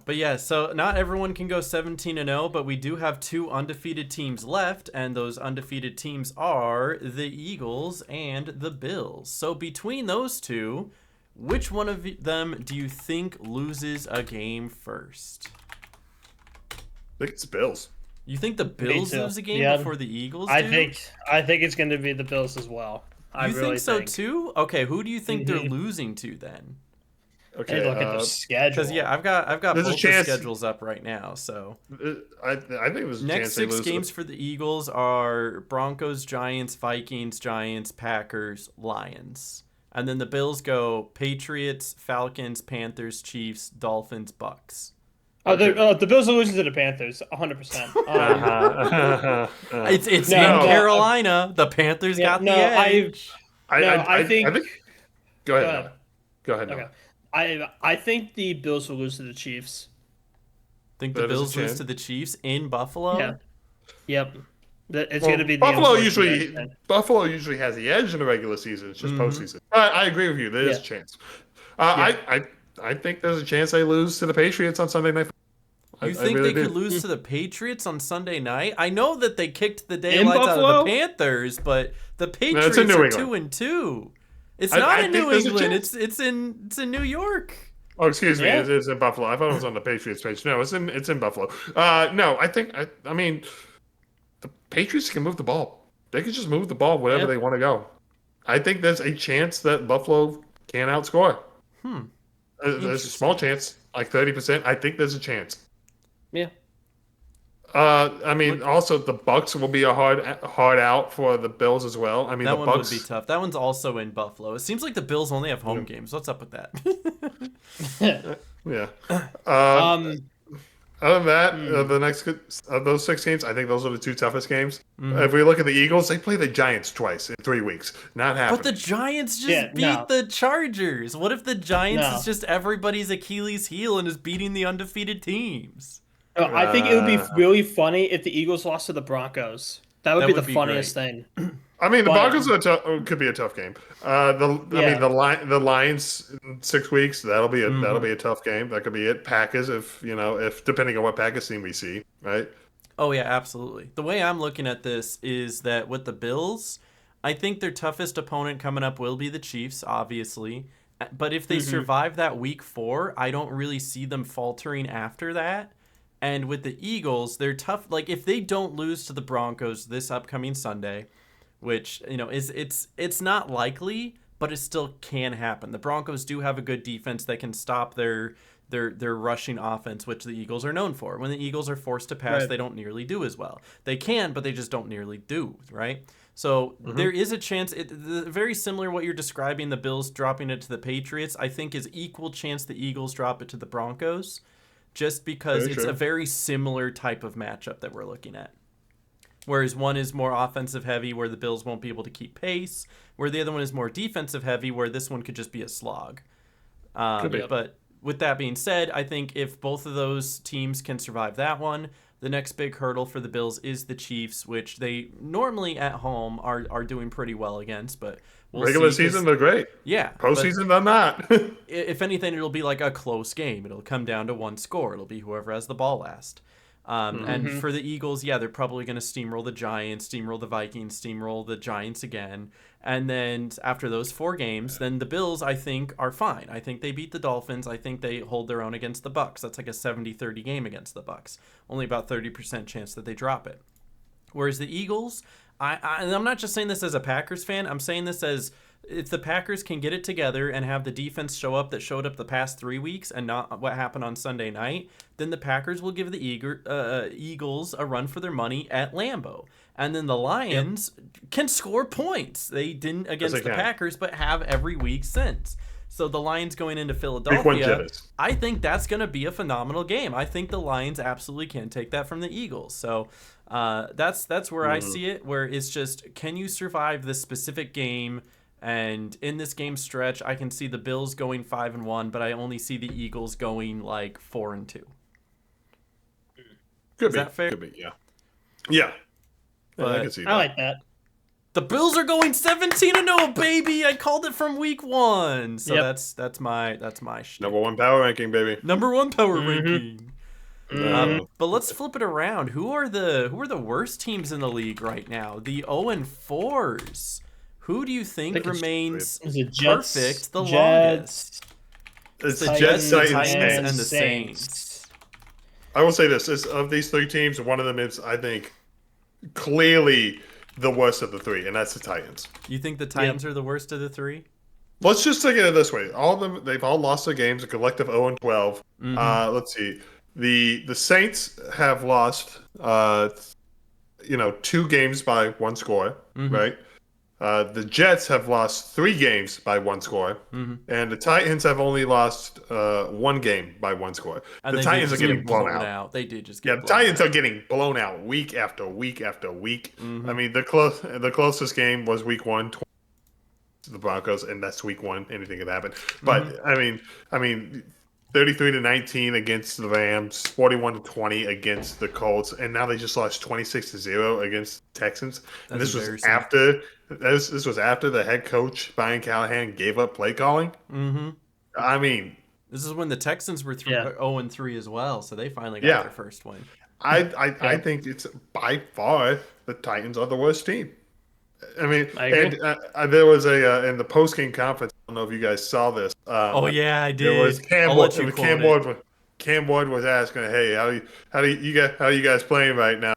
But yeah, so not everyone can go 17-0, but we do have 2 undefeated teams left, and those undefeated teams are the Eagles and the Bills. So between those 2, which one of them do you think loses a game first? I think it's Bills. You think the Bills lose a game before the Eagles do? I think it's going to be the Bills as well. You think so too? Okay, who do you think they're losing to then? Okay, look at the schedule. Because I've got both the schedules up right now. So I think it was next 6 games for the Eagles are Broncos, Giants, Vikings, Giants, Packers, Lions, and then the Bills go Patriots, Falcons, Panthers, Chiefs, Dolphins, Bucks. The Bills are losing to the Panthers, 100%. It's in Carolina. The Panthers got the edge. I think. Go ahead. Okay. I think the Bills will lose to the Chiefs. Think the Bills lose to the Chiefs in Buffalo? Yeah. Yep. It's going to be the Buffalo usually has the edge in the regular season. It's just postseason. I agree with you. There is a chance. I I think there's a chance they lose to the Patriots on Sunday night. You think they could lose to the Patriots on Sunday night? I know that they kicked the daylights out of the Panthers, but the Patriots are 2-2. It's not in New England. It's in New York. Oh, excuse me. It's in Buffalo. I thought it was on the Patriots page. No, it's in Buffalo. No, I mean, the Patriots can move the ball. They can just move the ball wherever they want to go. I think there's a chance that Buffalo can outscore. There's a small chance, like 30%. I think there's a chance. Yeah. I mean, also the Bucks will be a hard out for the Bills as well. I mean, that the one Bucks would be tough. That one's also in Buffalo. It seems like the Bills only have home games. What's up with that? Yeah. Other than that, the next of those 6 games, I think those are the 2 toughest games. If we look at the Eagles, they play the Giants twice in 3 weeks. Not happening. But the Giants just beat the Chargers. What if the Giants is just everybody's Achilles heel and is beating the undefeated teams? I think it would be really funny if the Eagles lost to the Broncos. That would be the funniest thing. I mean, the Broncos could be a tough game. The Lions in 6 weeks, that'll be a tough game. That could be it. Packers, if depending on what Packers team we see, right? Oh yeah, absolutely. The way I'm looking at this is that with the Bills, I think their toughest opponent coming up will be the Chiefs, obviously. But if they survive that week 4, I don't really see them faltering after that. And with the Eagles, they're tough. Like if they don't lose to the Broncos this upcoming Sunday, which it's not likely, but it still can happen. The Broncos do have a good defense that can stop their rushing offense, which the Eagles are known for. When the Eagles are forced to pass, they don't nearly do as well. They can, but they just don't nearly do, right? So there is a chance. Very similar to what you're describing, the Bills dropping it to the Patriots, I think is equal chance the Eagles drop it to the Broncos. Just because it's a very similar type of matchup that we're looking at. Whereas one is more offensive heavy, where the Bills won't be able to keep pace, where the other one is more defensive heavy, where this one could just be a slog. But with that being said, I think if both of those teams can survive that one, the next big hurdle for the Bills is the Chiefs, which they normally at home are doing pretty well against, but regular season they're great. Yeah. Postseason they're not. If anything, it'll be like a close game. It'll come down to one score. It'll be whoever has the ball last. And for the Eagles, they're probably going to steamroll the Giants, steamroll the Vikings, steamroll the Giants again. And then after those 4 games, then the Bills, I think, are fine. I think they beat the Dolphins. I think they hold their own against the Bucks. That's like a 70-30 game against the Bucks. Only about 30% chance that they drop it. Whereas the Eagles, and I'm not just saying this as a Packers fan. I'm saying this as if the Packers can get it together and have the defense show up that showed up the past 3 weeks and not what happened on Sunday night, then the Packers will give the Eagles a run for their money at Lambeau. And then the Lions can score points. They didn't against the Packers, but have every week since. So the Lions going into Philadelphia, I think that's going to be a phenomenal game. I think the Lions absolutely can take that from the Eagles. So that's where I see it, where it's just, can you survive this specific game? And in this game stretch, I can see the Bills going 5-1, but I only see the Eagles going like 4-2. Is that fair? Could be, yeah. Yeah. I can see that. I like that. The Bills are going 17-0, baby. I called it from week 1. So that's my shit. Number 1 power ranking, baby. Number 1 power ranking. But let's flip it around. Who are the worst teams in the league right now? The 0-4s. Who do you think remains perfect the longest? It's the Jets, Titans, and the Saints. I will say this: of these 3 teams, one of them is, I think, clearly the worst of the 3, and that's the Titans. You think the Titans are the worst of the 3? Let's just take it this way: all of them, they've all lost their games. A collective 0-12. Let's see. The Saints have lost, 2 games by 1 score, right? The Jets have lost 3 games by 1 score, and the Titans have only lost 1 game by 1 score. And the Titans are getting blown out. They did just get blown out. The Titans are getting blown out week after week after week. I mean, the closest game was week 1, the Broncos, and that's week 1. Anything could happen. But I mean, 33-19 against the Rams, 41-20 against the Colts, and now they just lost 26-0 against the Texans. And this was after the head coach Brian Callahan gave up play calling. I mean, This is when the Texans were 0-3 as well, so they finally got Yeah. their first win. I think it's by far the Titans are the worst team. I mean, I agree. and there was a in the post game conference. I don't know if you guys saw this. Oh yeah, I did. There was I'll let you Cam quote it. Ward. Cam Ward was asking, "Hey, how you guys playing right now?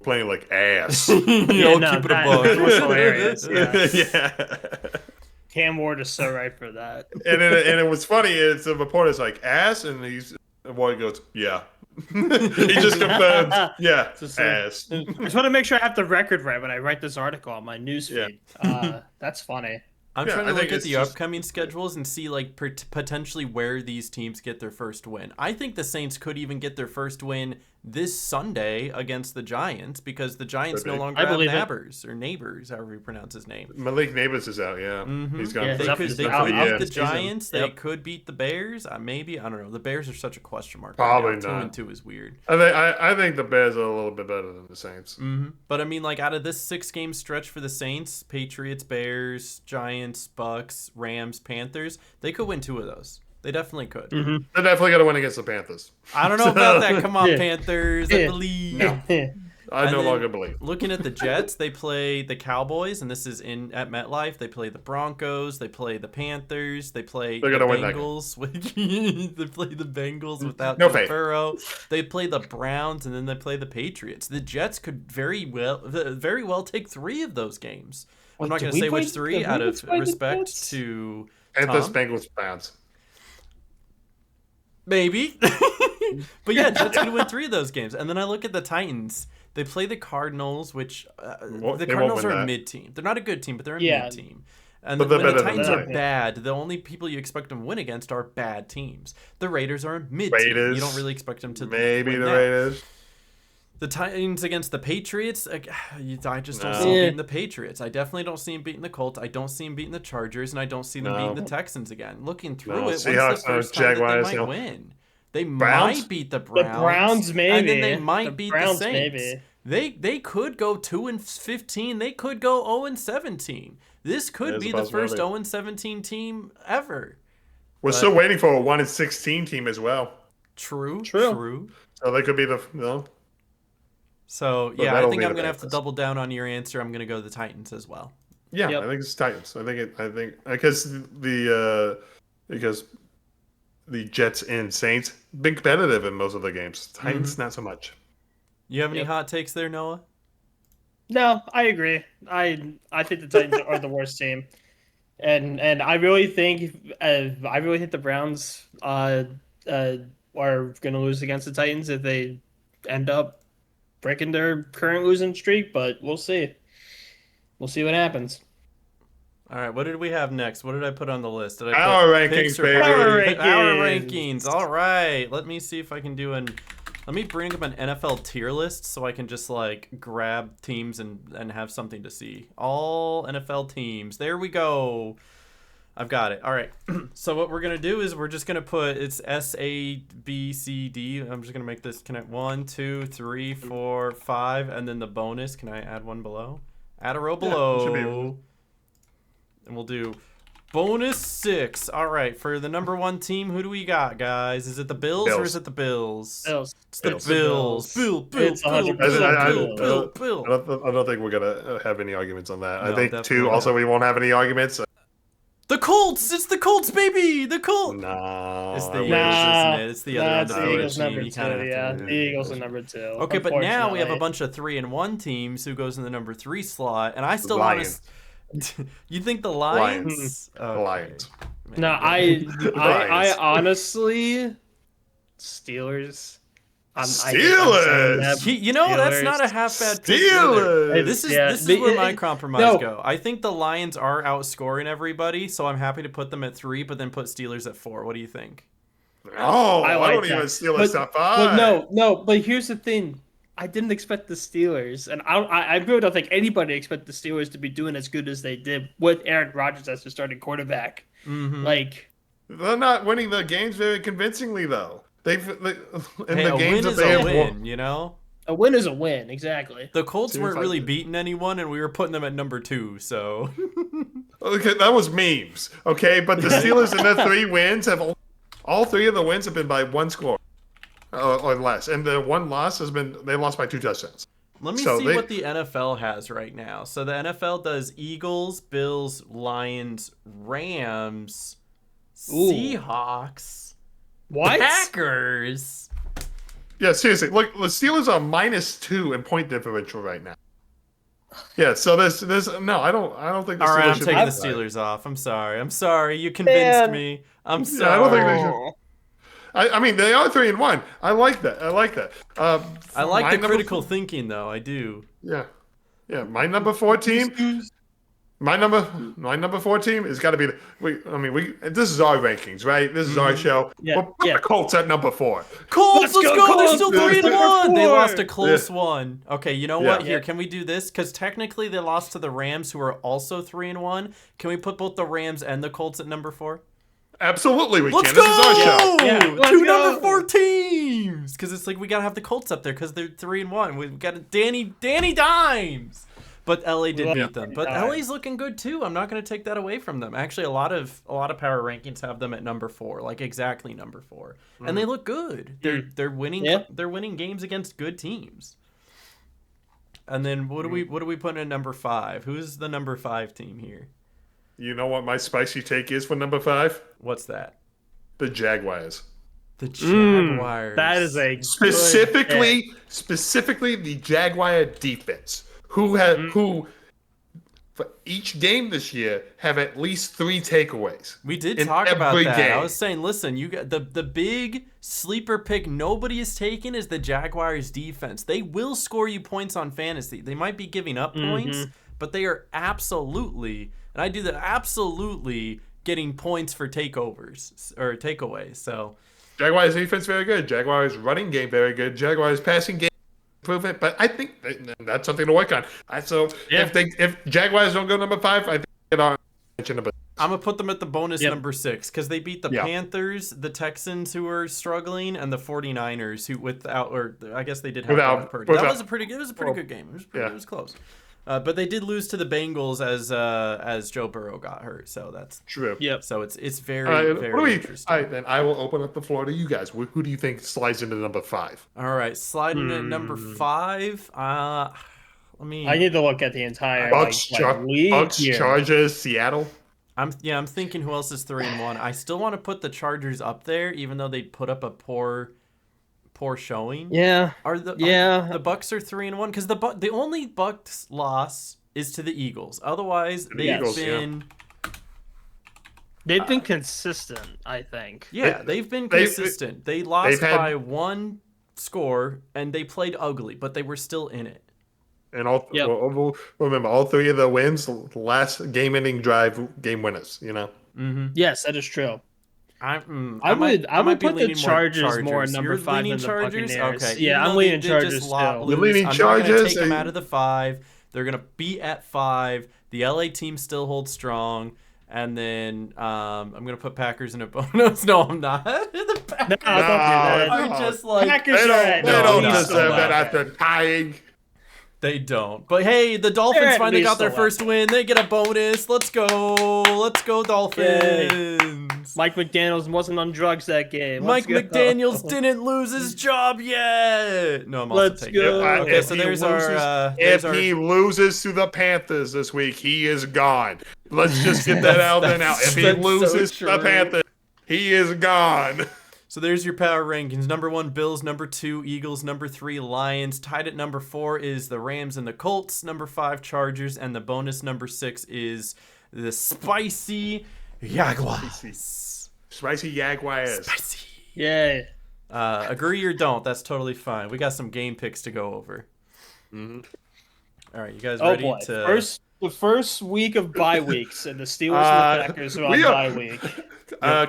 Playing like ass." Keep it a that buck. was hilarious. Yeah. Yeah. Cam Ward is so right for that. And it was funny. It's the reporter's like ass, and Ward goes, "Yeah." He just confirmed, "Yeah, ass." I just want to make sure I have the record right when I write this article on my newsfeed. That's funny. I'm Yeah, trying I to look think at it's the just- upcoming schedules and see like potentially where these teams get their first win. I think the Saints could even get their first win this Sunday against the Giants because the Giants Could no be. longer I have believe it. Neighbors, however you pronounce his name. Malik Neighbors is out. Yeah, he's gone. Yeah, They He's could, he's they out could for the beat the season. Giants. They Yep. could beat the Bears. Maybe, I don't know. The Bears are such a question mark. Probably right now. not. 2-2 is weird. I think the Bears are a little bit better than the Saints. But I mean, like out of this 6-game stretch for the Saints, Patriots, Bears, Giants, Bucks, Rams, Panthers, they could win 2 of those. They definitely could. They're definitely gonna win against the Panthers. I don't know about that. Come on, Yeah. Panthers. I believe. I And no then longer believe. Looking at the Jets, they play the Cowboys, and this is at MetLife. They play the Broncos. They play the Panthers. They play They're the gonna win that Bengals. They play the Bengals without No Joe faith. Burrow. They play the Browns, and then they play the Patriots. The Jets could very well take 3 of those games. I'm Wait, not did going to we say play- which 3 did out we of play the respect Jets? to Panthers, Tom. Bengals, Browns. Maybe. But yeah, Jets could win 3 of those games. And then I look at the Titans. They play the Cardinals, which the They won't Cardinals win are a that. mid team. They're not a good team, but they're a Yeah. mid team. And But when they're the better than Titans the are Titans. bad, the only people you expect them to win against are bad teams. The Raiders are a mid team. Raiders. You don't really expect them to Maybe win the that. Raiders. The Titans against the Patriots, I just don't No. see them Yeah. beating the Patriots. I definitely don't see them beating the Colts. I don't see them beating the Chargers, and I don't see them No. beating the Texans again. Looking through No. it, when's the Seahawks, no. first time that Jaguars, they might no. win? They Browns? might beat the The Browns. Browns, maybe. And then they might The beat Browns, the Saints. maybe. They could go 2-15. They could go 0-17. This could There's be a the first possibility. 0-17 team ever. We're But- still waiting for a 1-16 team as well. True. True. So they could be the So But yeah, I that'll think be I'm the gonna have to Panthers. double down on your answer. I'm gonna go the Titans as well. Yeah, Yep. I think it's Titans. I think because the Jets and Saints been competitive in most of the games. Titans not so much. You have any Yep. hot takes there, Noah? No, I agree. I think the Titans are the worst team, and I really think the Browns are going to lose against the Titans if they end up breaking their current losing streak. But we'll see. We'll see what happens. All right, what did we have next? What did I put on the list? Did I Our put rankings, picks or baby. Our Our rankings. rankings. All right. Let me see if I can do Let me bring up an NFL tier list so I can just like grab teams and have something to see. All NFL teams. There we go. I've got it. All right. So what we're gonna do is we're just gonna put it's SABCD. I'm just gonna make this connect 1, 2, 3, 4, 5, and then the bonus. Can I add one below? Add a row Yeah, should be able below. And we'll do bonus 6. All right. For the number 1 team, who do we got, guys? Is it the Bills or Bills. is it the Bills? Bills. It's the Bills. Bills. Bill. It's 100% Bill. I don't think we're gonna have any arguments on that. No, I think definitely too. not. Also, we won't have any arguments. The Colts. It's the Colts, baby. The Colts. No, It's the I Eagles, wish. isn't it? It's the other Nah, it's the undefeated Eagles team. number You 2. kinda have to Yeah, do the Eagles are number 2. Okay, but now we have a unfortunately. bunch of 3-1 teams who goes in the number 3 slot, and I still want Lions. to. You think the Lions? The Lions. Man. No, I Lions. honestly, Steelers. I hate saying Steelers! that. You know, that's Steelers. not a half bad pick either. Steelers. This is Yeah, this is the- where my compromise no. go. I think the Lions are outscoring everybody, so I'm happy to put them at 3, but then put Steelers at 4. What do you think? Oh, I I, like don't that. even steal a But- top Well, 5. no. But here's the thing. I didn't expect the Steelers, and I really don't think anybody expected the Steelers to be doing as good as they did with Aaron Rodgers as their starting quarterback. Mm-hmm. Like, They're not winning the games very convincingly, though. In Hey, the a games win that is they a have win, won. you know? a win is a win, exactly. The Colts See if weren't I really can- beating anyone, and we were putting them at number 2, so. Okay, that was memes. Okay, but the Steelers and their 3 wins all 3 of the wins have been by 1 score or less, and the one loss has been they lost by 2 touchdowns. Let me see what the NFL has right now. So the NFL does Eagles, Bills, Lions, Rams, Seahawks, What? Packers. Yeah, seriously. Look, the Steelers are -2 in point differential right now. Yeah, so there's no, I don't think the Steelers All right, I'm should taking be the right. Steelers off. I'm sorry. You convinced me. I'm sorry. Yeah, I don't think they should. I mean, they are 3-1. I like that. I like the critical thinking, though. I do. Yeah, my number 4 team. My number 4 team has got to be. This is our rankings, right? This is our show. Yeah, We'll put the Colts at number 4. Colts, let's go! They're Colts. still Let's 3-1. They go. lost a close one. Okay, you know what? Yeah. Here, can we do this? Because technically they lost to the Rams, who are also 3-1. Can we put both the Rams and the Colts at number 4? Absolutely, we Let's can. go! This is our show. Yeah, let's Two go. number 4 teams. Because it's like we gotta have the Colts up there because they're 3-1. We've got Danny Dimes. But LA did beat them. But LA's looking good too. I'm not going to take that away from them. Actually, a lot of power rankings have them at number 4, like exactly number 4, and they look good. They're winning. Yeah. They're winning games against good teams. And then what do we put in number 5? Who's the number 5 team here? You know what my spicy take is for number 5? What's that? The Jaguars. The Jaguars. That is a Specifically the Jaguar defense, who for each game this year have at least 3 takeaways. We did in talk about every that. game. I was saying, listen, you got the big sleeper pick nobody is taking is the Jaguars defense. They will score you points on fantasy. They might be giving up points, but they are absolutely, and I do that, absolutely getting points for takeovers or takeaways. So Jaguars defense very good. Jaguars running game very good. Jaguars passing game improvement, but I think that's something to work on. If Jaguars don't go number 5, I think it on number. I'm gonna put them at the bonus number 6 because they beat the Panthers, the Texans who are struggling, and the 49ers who I guess they did have Brock Purdy. That was a pretty good game. It was close. But they did lose to the Bengals as Joe Burrow got hurt, so that's true. Yep. So it's very interesting. All right, then I will open up the floor to you guys. Who do you think slides into number 5? All right, sliding at number 5. I need to look at the entire Bucks, league Bucks, here. Chargers, Seattle. I'm thinking who else is 3-1. I still want to put the Chargers up there, even though they put up a poor showing. Yeah. The Bucks are 3-1 because the only Bucks loss is to the Eagles. Otherwise, they've been consistent, I think. Yeah, they've been consistent. They lost by 1 score and they played ugly, but they were still in it. And remember, all 3 of the wins, the last game-ending drive, game winners. You know. Mm-hmm. Yes, that is true. I would put the Chargers more number 5 than the Buccaneers. Okay. Yeah, I'm leaning Chargers still. You're leaning I'm Chargers. Not gonna take them out of the 5. They're gonna be at 5. The LA team still holds strong. And then I'm gonna put Packers in a bonus. No, I'm not. The Packers are just like Packers they don't deserve that after tying. They don't. But hey, the Dolphins finally got their first win. They get a bonus. Let's go. Let's go, Dolphins. Mike McDaniels wasn't on drugs that game. Mike McDaniels didn't lose his job yet. No, I'm also taking it. Okay, so If he loses to the Panthers this week, he is gone. Let's just get that out there now. If he loses to the Panthers, he is gone. So there's your power rankings. Number 1, Bills. Number 2, Eagles. Number 3, Lions. Tied at number 4 is the Rams and the Colts. Number 5, Chargers. And the bonus number 6 is the spicy Jaguars. Spicy Jaguars. Spicy. Yay. Agree or don't. That's totally fine. We got some game picks to go over. Mm-hmm. All right, you guys ready to... The first week of bye weeks, and the Steelers and the Packers are on bye week.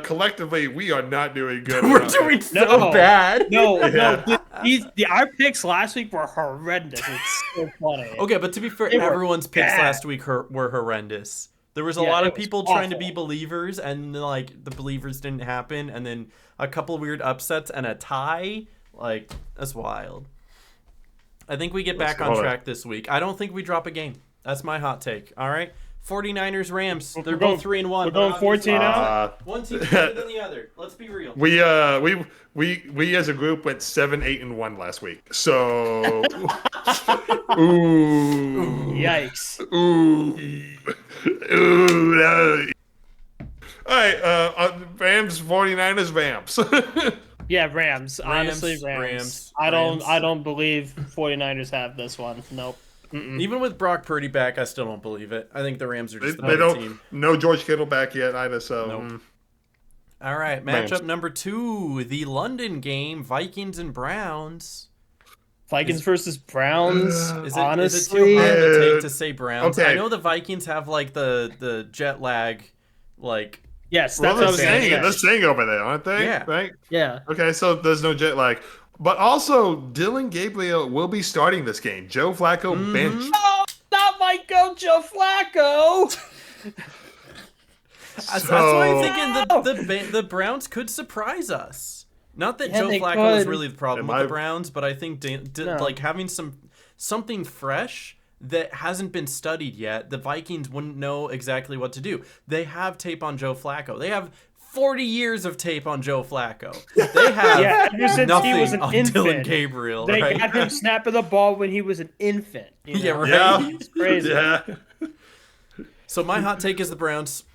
Collectively, we are not doing good. We're doing so bad. No. Our picks last week were horrendous. It's so funny. Okay, but to be fair, everyone's picks last week were horrendous. There was a lot of people trying to be believers, and the believers didn't happen, and then a couple weird upsets and a tie. Like, that's wild. I think we get back on track this week. I don't think we drop a game. That's my hot take. All right. 49ers, Rams. They're We're both going- 3-1. we're going 14 out? One team's better than the other. Let's be real. We as a group went 7-8-1 last week. So ooh. Yikes. Ooh. No. All right, Rams, 49ers, Rams. Yeah, Rams. Honestly, Rams. Rams. I don't believe 49ers have this one. Nope. Even with Brock Purdy back, I still don't believe it. I think the Rams are just the They better don't. team. No George Kittle back yet either. So Nope. All right, Rams. matchup number 2, the London game, Vikings and Browns. Vikings versus Browns. Is it honestly, too hard to Yeah. take to say Browns? Okay. I know the Vikings have like the jet lag, like yes, well, that's what I they're was gonna staying, say. they're staying over there, aren't they? Yeah. Right. Yeah. Okay, so there's no jet lag. But also, Dylan Gabriel will be starting this game. Joe Flacco bench. Oh, not my go, Joe Flacco. that's why I'm thinking the Browns could surprise us. Not that Yeah, Joe they Flacco is could. really the problem Am with the I- Browns, but I think No. like having something fresh that hasn't been studied yet, the Vikings wouldn't know exactly what to do. They have tape on Joe Flacco. They have 40 years of tape on Joe Flacco. They have Yeah, ever since he nothing was an on infant. Dylan Gabriel, They right? got him snapping the ball when he was an infant. You Yeah, know? right. Yeah. It's crazy. Yeah. So my hot take is the Browns.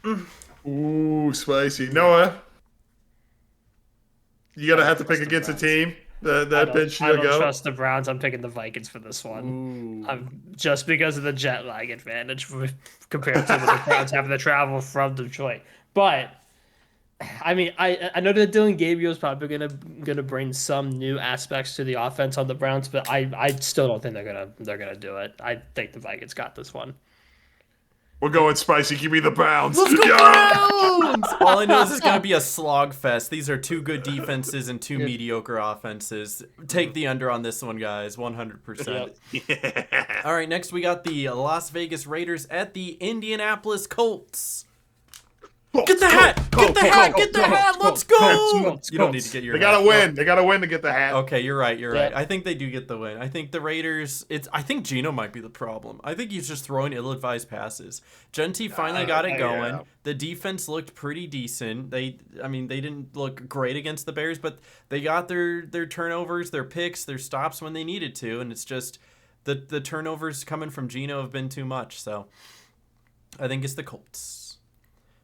Ooh, spicy. Noah, you're gonna have to pick against a team. That bench I you'll don't go. trust the Browns. I'm picking the Vikings for this one. Just because of the jet lag advantage compared to the Browns having to travel from Detroit. But I mean, I know that Dylan Gabriel is probably gonna bring some new aspects to the offense on the Browns, but I still don't think they're gonna do it. I think the Vikings got this one. We're going spicy. Give me the Browns. Let's go Yeah! Browns! All I know is it's going to be a slog fest. These are two good defenses and two mediocre offenses. Take the under on this one, guys. 100%. Yeah. All right, next we got the Las Vegas Raiders at the Indianapolis Colts. Get the hat! Get the hat! Get the hat! Let's go! You don't need to get your They hat. gotta win. They gotta win to get the hat. Okay, you're right. You're right. Yeah. I think they do get the win. I think the Raiders. I think Geno might be the problem. I think he's just throwing ill-advised passes. Gentry finally got it going. yeah. The defense looked pretty decent. They didn't look great against the Bears, but they got their turnovers, their picks, their stops when they needed to, and it's just the turnovers coming from Geno have been too much. So I think it's the Colts.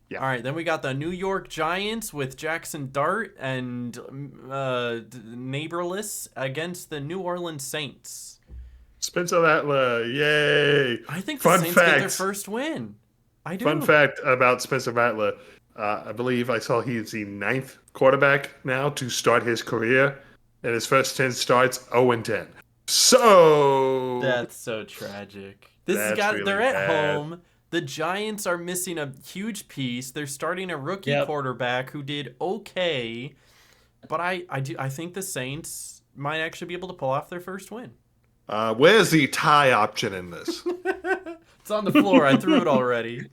Yeah. All right, then we got the New York Giants with Jackson Dart and Neighborless against the New Orleans Saints. Spencer Rattler, yay! I think the Fun Saints get their fact. first win. I do. Fun fact about Spencer Rattler, I believe I saw he is the 9th quarterback now to start his career, and his first 10 starts 0-10. So That's so tragic. This has That's got. really They're at bad. home. The Giants are missing a huge piece. They're starting a rookie quarterback who did okay, but I think the Saints might actually be able to pull off their first win. Where's the tie option in this? It's on the floor. I threw it already.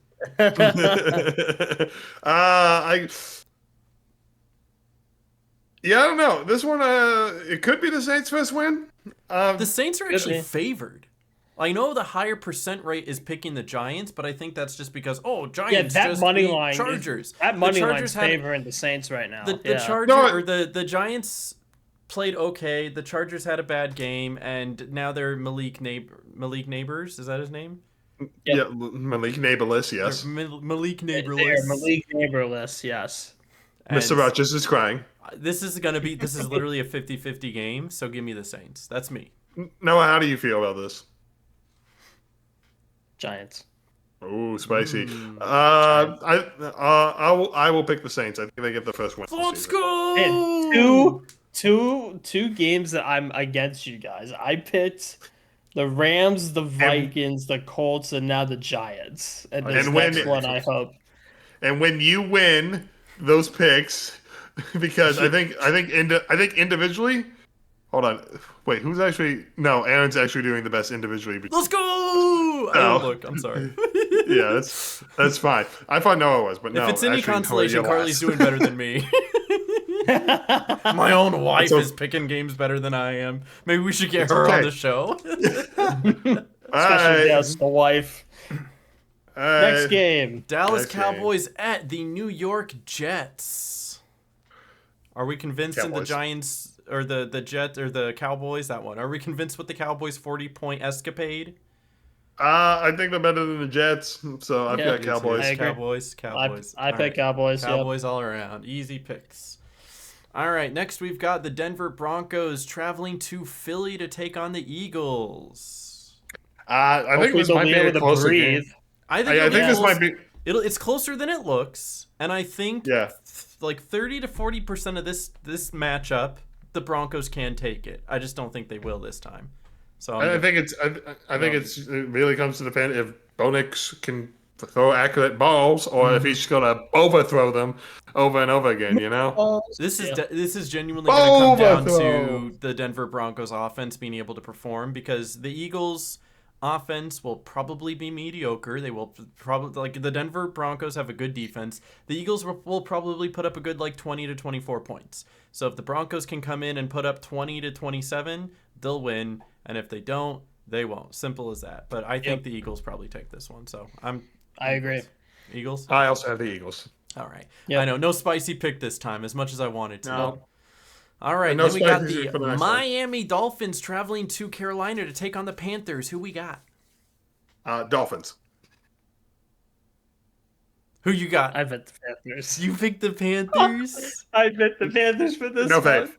I don't know. This one, it could be the Saints' first win. The Saints are actually be. favored. I know the higher percent rate is picking the Giants, but I think that's just because Giants Yeah, that just money beat line. Chargers. That money The line's Chargers had- favoring the Saints right now. The yeah. Chargers No, or the Giants played okay. The Chargers had a bad game, and now they're Malik Neighbors. Is that his name? Yeah, Malik Neighborless, yes. Malik They're Neighborless. Malik Neighborless, yes. And Mr. Rogers is crying. This is literally a 50-50 game, so give me the Saints. That's me. Noah, how do you feel about this? Giants. Oh, spicy. I will pick the Saints. I think they get the first win. this Let's season. go! And two games that I'm against you guys. I picked the Rams, the Vikings, the Colts, and now the Giants. And this And when- next one, I hope. And when you win those picks, because I think individually. Hold on. Wait, who's actually? No, Aaron's actually doing the best individually. Let's go! I No. don't look. I'm sorry. Yeah, that's fine. I thought Noah was, but no. If it's any actually, consolation, Corey, Carly's you're doing better than me. My own wife okay. is picking games better than I am. Maybe we should get It's her on okay. the show. last. Especially Alright. as the wife. Next game. Dallas Next game. Cowboys at the New York Jets. Are we convinced in the Cowboys. Giants or the Jets or the Cowboys? That one. Are we convinced with the Cowboys' 40-point escapade? I think they're better than the Jets, so I've Yeah, got me Cowboys. I agree. Cowboys. I All pick Cowboys. Yep. Cowboys all around. Easy picks. All right, next we've got the Denver Broncos traveling to Philly to take on the Eagles. I think Hopefully this they'll might be be a able to closer breathe. game. I think, I think this might be. it's closer than it looks, and I think Yeah. like 30 to 40% of this matchup, the Broncos can take it. I just don't think they will this time. So I think it's. I think it really comes to depend if Bonix can throw accurate balls, or if he's just gonna overthrow them over and over again. You know. this is genuinely going to come down Overthrow. to the Denver Broncos offense being able to perform, because the Eagles offense will probably be mediocre. They will probably, like, the Denver Broncos have a good defense. The Eagles will probably put up a good 20 to 24 points. So if the Broncos can come in and put up 20 to 27, they'll win. And if they don't, they won't. Simple as that. But I think the Eagles probably take this one. So I agree. Eagles? I also have the Eagles. All right. Yep. I know, no spicy pick this time, as much as I wanted to. No. All right, And no then we got spicy for the the next one. Miami Dolphins traveling to Carolina to take on the Panthers. Who we got? Dolphins. Who you got? I bet the Panthers. You picked the Panthers? I bet the Panthers for this No one. faith.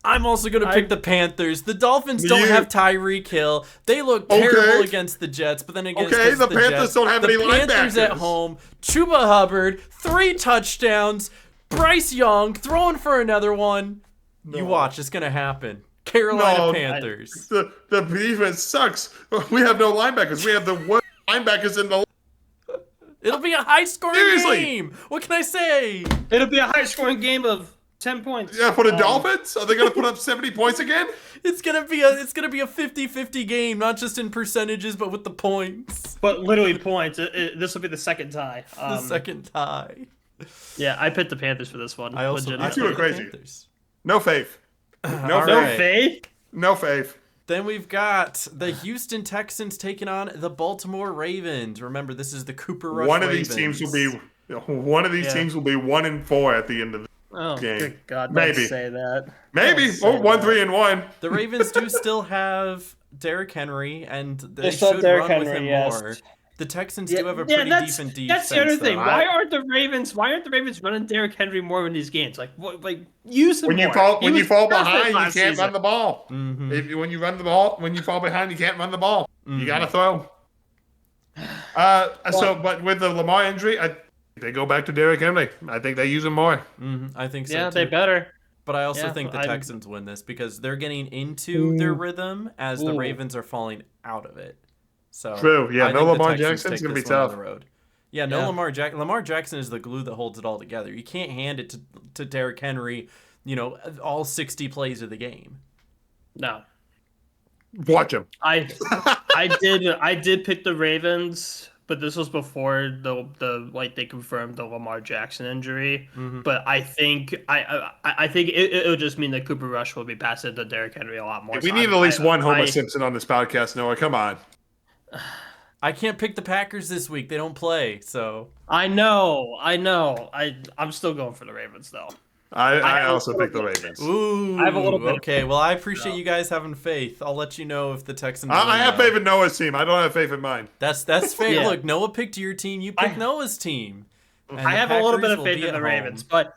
I'm also going to pick the Panthers. The Dolphins don't have Tyreek Hill. They look terrible against the Jets, but then against the Panthers Jets, don't have the any Panthers linebackers. at home. Chuba Hubbard, 3 touchdowns. Bryce Young throwing for another one. You watch, it's going to happen. Carolina Panthers. The defense sucks. We have no linebackers. We have the worst linebackers in the. It'll be a high-scoring Seriously. game. What can I say? It'll be a high-scoring game of 10 points. Yeah, for the Dolphins, are they going to put up 70 points again? It's gonna be a 50-50 game, not just in percentages, but with the points. But literally points. This will be the second tie. The second tie. Yeah, I picked the Panthers for this one. I also legitimately. You were picked the crazy. Panthers. No faith. All No right. faith. No faith. Then we've got the Houston Texans taking on the Baltimore Ravens. Remember, this is the Cooper Rush One of Ravens. these teams will be 1-4 at the end of the Oh, game. good God! Maybe. Don't say that. Maybe. Don't say Or 1-3 that. and 1. The Ravens do still have Derrick Henry, and they still have should Derrick run with Henry, him yes. more. The Texans do have a pretty decent defense. That's the other thing. though. Why aren't the Ravens running Derrick Henry more in these games? Like, use him When you more. fall, He when you was fall perfect behind, you last can't season. run the ball. Mhm. When you run the ball, when you fall behind, you can't run the ball. You got to Mm-hmm. throw. But with the Lamar injury, they go back to Derrick Henry. I think they use him more. I think so Yeah, too. they better. But I also Yeah, think the I'm- Texans win this because they're getting into their rhythm as the Ooh. Ravens are falling out of it. So True, yeah, I no think the Lamar Texans Jackson's take gonna be this one on tough. the road. Yeah, no Yeah. Lamar Jackson. Lamar Jackson is the glue that holds it all together. You can't hand it to Derrick Henry, all 60 plays of the game. No, Watch him. I did pick the Ravens, but this was before they confirmed the Lamar Jackson injury. But I think I think it'll just mean that Cooper Rush will be passing to Derrick Henry a lot more. We So need at least one Homer I- Simpson on this podcast, Noah. Come on. I can't pick the Packers this week. They don't play, so I know. I'm still going for the Ravens though. I also picked the Ravens. ooh. I have a little bit of Okay, well, I appreciate No. you guys having faith. I'll let you know if the Texans. I win, have though. faith in Noah's team. I don't have faith in mine. That's fair. Yeah. Look, Noah picked your team. You picked Noah's team. And I the have a little bit Packers of will faith be in at the home. Ravens, but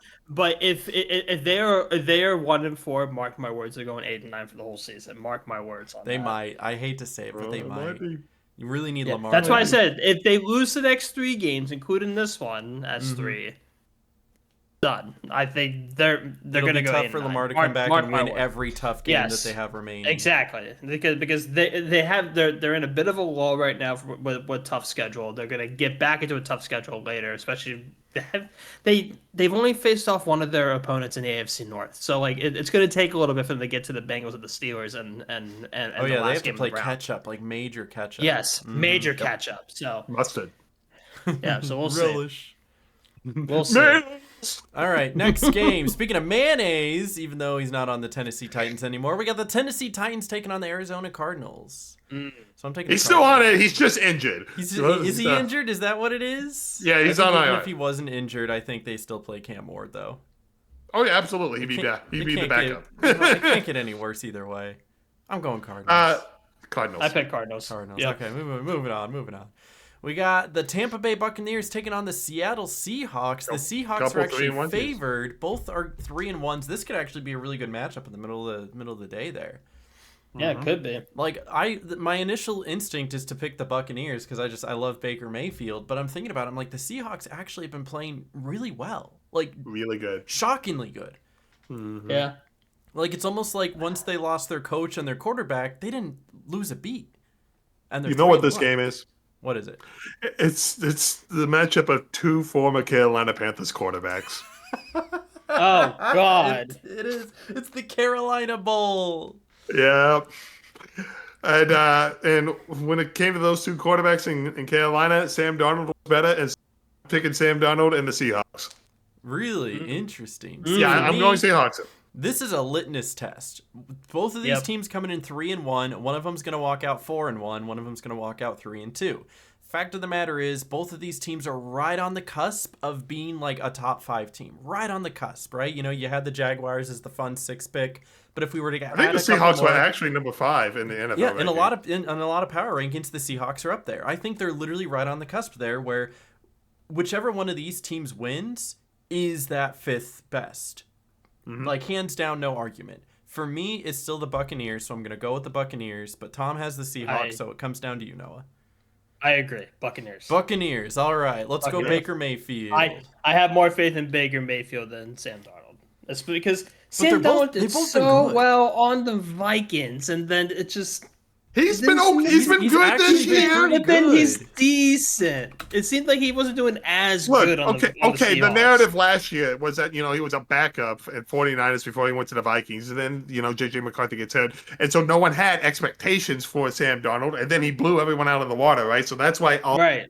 if they are 1-4, mark my words, they're going 8-9 for the whole season. Mark my words on They that. might. I hate to say it, but they might. You really need Yeah, Lamar. that's to why I win. said if they lose the next 3 games, including this one as 3, done. I think they're It'll going to be go tough 8-9. for Lamar to Mark- come back mark and my win words. every tough game Yes. that they have remaining. Exactly, because they're in a bit of a lull right now with tough schedule. They're gonna get back into a tough schedule later, especially they've only faced off one of their opponents in the AFC North, so like it's gonna take a little bit for them to get to the Bengals and the Steelers and Oh the yeah, they last have to game play of the round. catch up, like major catch up. Yes, major catch up. So Mustard. yeah, so we'll see. Relish. We'll see. All right, next game. Speaking of mayonnaise, even though he's not on the Tennessee Titans anymore, we got the Tennessee Titans taking on the Arizona Cardinals. So I'm taking. He's still on it. He's just injured. Is he injured? Is that what it is? Yeah, he's on even IR. if he wasn't injured, I think they still play Cam Ward though. Oh yeah, absolutely. He'd be back. He'd be the backup. It can't get any worse either way. I'm going Cardinals. Cardinals. I picked Cardinals. Yep. Okay, moving on. We got the Tampa Bay Buccaneers taking on the Seattle Seahawks. The Seahawks are actually favored. Both are 3-1s. This could actually be a really good matchup in the middle of the day there. Yeah, it could be. Like my initial instinct is to pick the Buccaneers because I love Baker Mayfield, but I'm thinking about it, I'm like the Seahawks actually have been playing really well. Like really good. Shockingly good. Mm-hmm. Yeah. Like it's almost like once they lost their coach and their quarterback, they didn't lose a beat. And you know what this game is? What is it? It's the matchup of two former Carolina Panthers quarterbacks. Oh God! It is. It's the Carolina Bowl. Yeah. And when it came to those two quarterbacks in Carolina, Sam Darnold was better, and picking Sam Darnold and the Seahawks. Really interesting. Yeah, I'm going Seahawks. This is a litmus test. Both of these teams coming in 3-1. One of them's going to walk out 4-1. One of them's going to walk out 3-2. Fact of the matter is, both of these teams are right on the cusp of being like a top 5 team. Right on the cusp, right? You know, you had the Jaguars as the fun 6th pick, but if we were to get, I think the Seahawks were actually number 5 in the NFL. Yeah, in a lot of power rankings, the Seahawks are up there. I think they're literally right on the cusp there, where whichever one of these teams wins is that 5th best. Mm-hmm. Like, hands down, no argument. For me, it's still the Buccaneers, so I'm going to go with the Buccaneers. But Tom has the Seahawks, so it comes down to you, Noah. I agree. Buccaneers. All right. Let's go Baker Mayfield. I have more faith in Baker Mayfield than Sam Darnold. That's because Sam Darnold did so well on the Vikings, and then it just... He's been good this year. But then he's decent. It seemed like he wasn't doing as good on the Seahawks. The narrative last year was that, he was a backup at 49ers before he went to the Vikings. And then, J.J. McCarthy gets hurt. And so no one had expectations for Sam Darnold. And then he blew everyone out of the water, right? So that's why Right.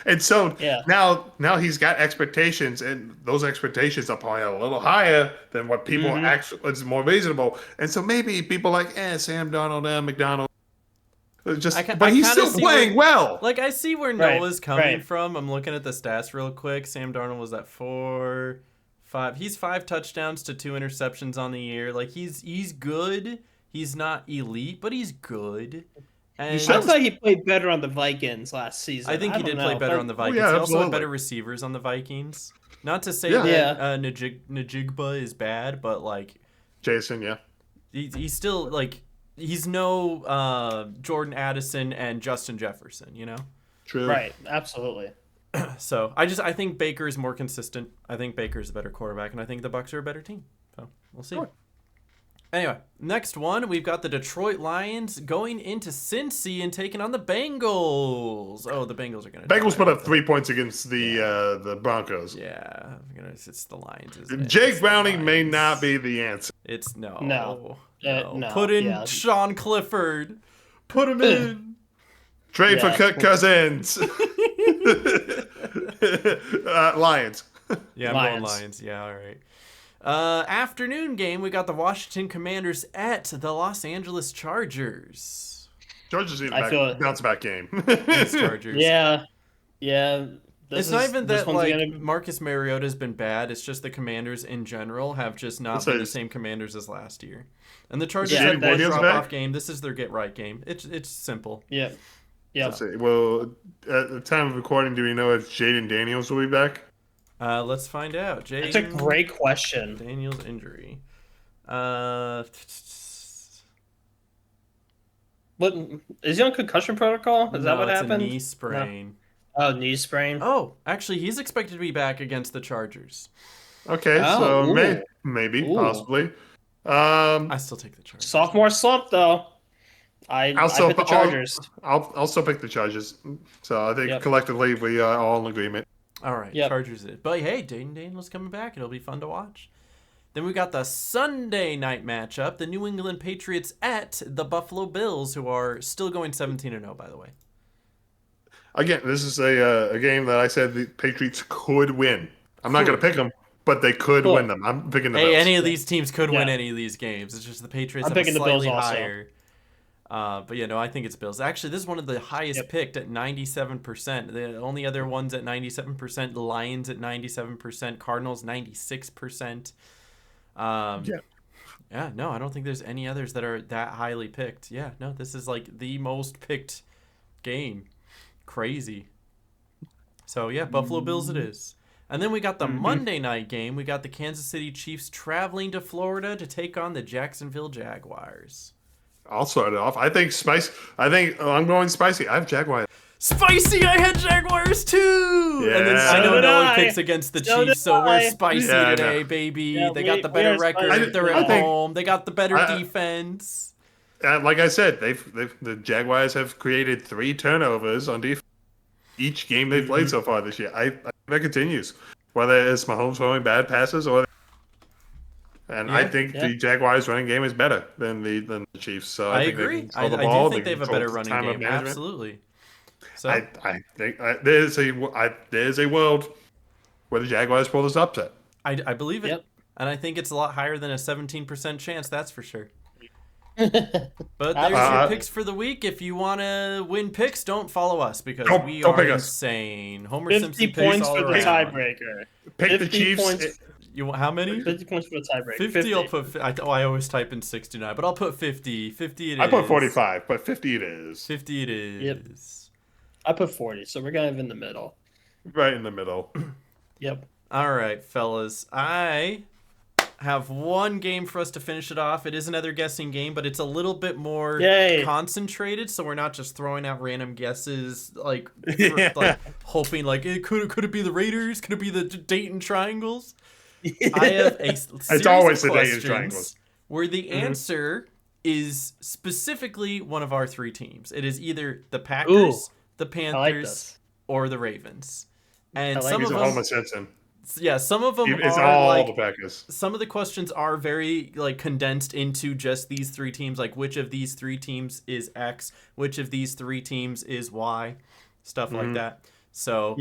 And so now he's got expectations, and those expectations are probably a little higher than what people actually is more reasonable. And so maybe people like, Sam Darnold, McDonald, but he's still playing well. Like, I see where Noah's coming from. I'm looking at the stats real quick. Sam Darnold was at 4, 5. He's 5 touchdowns to 2 interceptions on the year. Like, he's good. He's not elite, but he's good. And I thought he played better on the Vikings last season. I think he did play better on the Vikings. He also had better receivers on the Vikings. Not to say that Najigba is bad, but like Jason, he's still like he's no Jordan Addison and Justin Jefferson, True. Right, absolutely. So I think Baker is more consistent. I think Baker's a better quarterback, and I think the Bucs are a better team. So we'll see. Sure. Anyway, next one, we've got the Detroit Lions going into Cincy and taking on the Bengals. Oh, the Bengals are going to Bengals put up 3 points against the Broncos. Yeah, it's the Lions. Jake Browning may not be the answer. It's no. Put in Sean Clifford. Put him in. Trade for Kirk Cousins. Lions. Yeah, I'm going Lions. Yeah, all right. Afternoon game, we got the Washington Commanders at the Los Angeles Chargers. Chargers need a bounce back game. Chargers. Yeah. It's not even that Marcus Mariota has been bad. It's just the Commanders in general have just not been the same Commanders as last year. And the Chargers had one drop-off game. This is their get-right game. It's simple. Yeah. Let's see. Well, at the time of recording, do we know if Jaden Daniels will be back? Let's find out. That's a great question. Daniel's injury. What is he on concussion protocol? Is that what happened? A knee sprain. No. Oh, knee sprain. Oh, actually, he's expected to be back against the Chargers. Okay, maybe, possibly. I still take the Chargers. Sophomore slump, though. I pick the Chargers. I'll still pick the Chargers. So I think collectively we are all in agreement. All right, Chargers it. But hey, Jaden Daniels coming back. It'll be fun to watch. Then we got the Sunday night matchup, the New England Patriots at the Buffalo Bills, who are still going 17-0, by the way. Again, this is a game that I said the Patriots could win. I'm not going to pick them, but they could Cool. win them. I'm picking the Hey, Bills. any of these teams could win Yeah. any of these games. It's just the Patriots I'm have a picking the Bills slightly also. higher. But yeah, no, I think it's Bills. Actually, this is one of the highest picked at 97%. The only other ones at 97%, the Lions at 97%, Cardinals 96%. Yeah, no, I don't think there's any others that are that highly picked. Yeah, no, this is like the most picked game. Crazy. So yeah, Buffalo Bills it is. And then we got the Monday night game. We got the Kansas City Chiefs traveling to Florida to take on the Jacksonville Jaguars. I'll start it off. I think I'm going spicy. I have Jaguars. Spicy! I had Jaguars too! Yeah. And then I So know did Noah I. picks against the So Chiefs, did so we're I. spicy Yeah, I today, know. baby. Yeah, They got the we better are record. spicy. They're I at think- home. They got the better I- defense. Like I said, the Jaguars have created 3 turnovers on defense each game they've played so far this year. I think that continues, whether it's Mahomes throwing bad passes or. And I think the Jaguars' running game is better than the Chiefs. So I think they agree. can I throw the do ball, think they have a control better the running time of game. management. Absolutely. So I think there's a world where the Jaguars pull this upset. I believe it. Yep. And I think it's a lot higher than a 17% chance, that's for sure. But there's your Uh, picks for the week. If you want to win picks, don't follow us because Don't we pick are us. insane. Homer 50 Simpson picks points all for the around. tiebreaker. Pick the 50 Chiefs. points. You want how many? 50 points for the tiebreaker. 50, I'll put. I always type in 69, but I'll put 50. 50 it is. I put 45, but 50 it is. 50 it is. Yep. I put 40, so we're kind of in the middle. Right in the middle. Yep. All right, fellas. I have one game for us to finish it off. It is another guessing game, but it's a little bit more Yay. concentrated, so we're not just throwing out random guesses, like, Yeah. like hoping, like, could it be the Raiders? Could it be the Dayton Triangles? I have a series always of the Dayton questions Triangles. where the answer is specifically one of our 3 teams. It is either the Packers, the Panthers, this. or the Ravens. And I like some He's of a them, Homer Simpson. yeah, some of them It's are all like the Packers. some of the questions are very like condensed into just these 3 teams, like which of these 3 teams is X, which of these 3 teams is Y, stuff like that. So,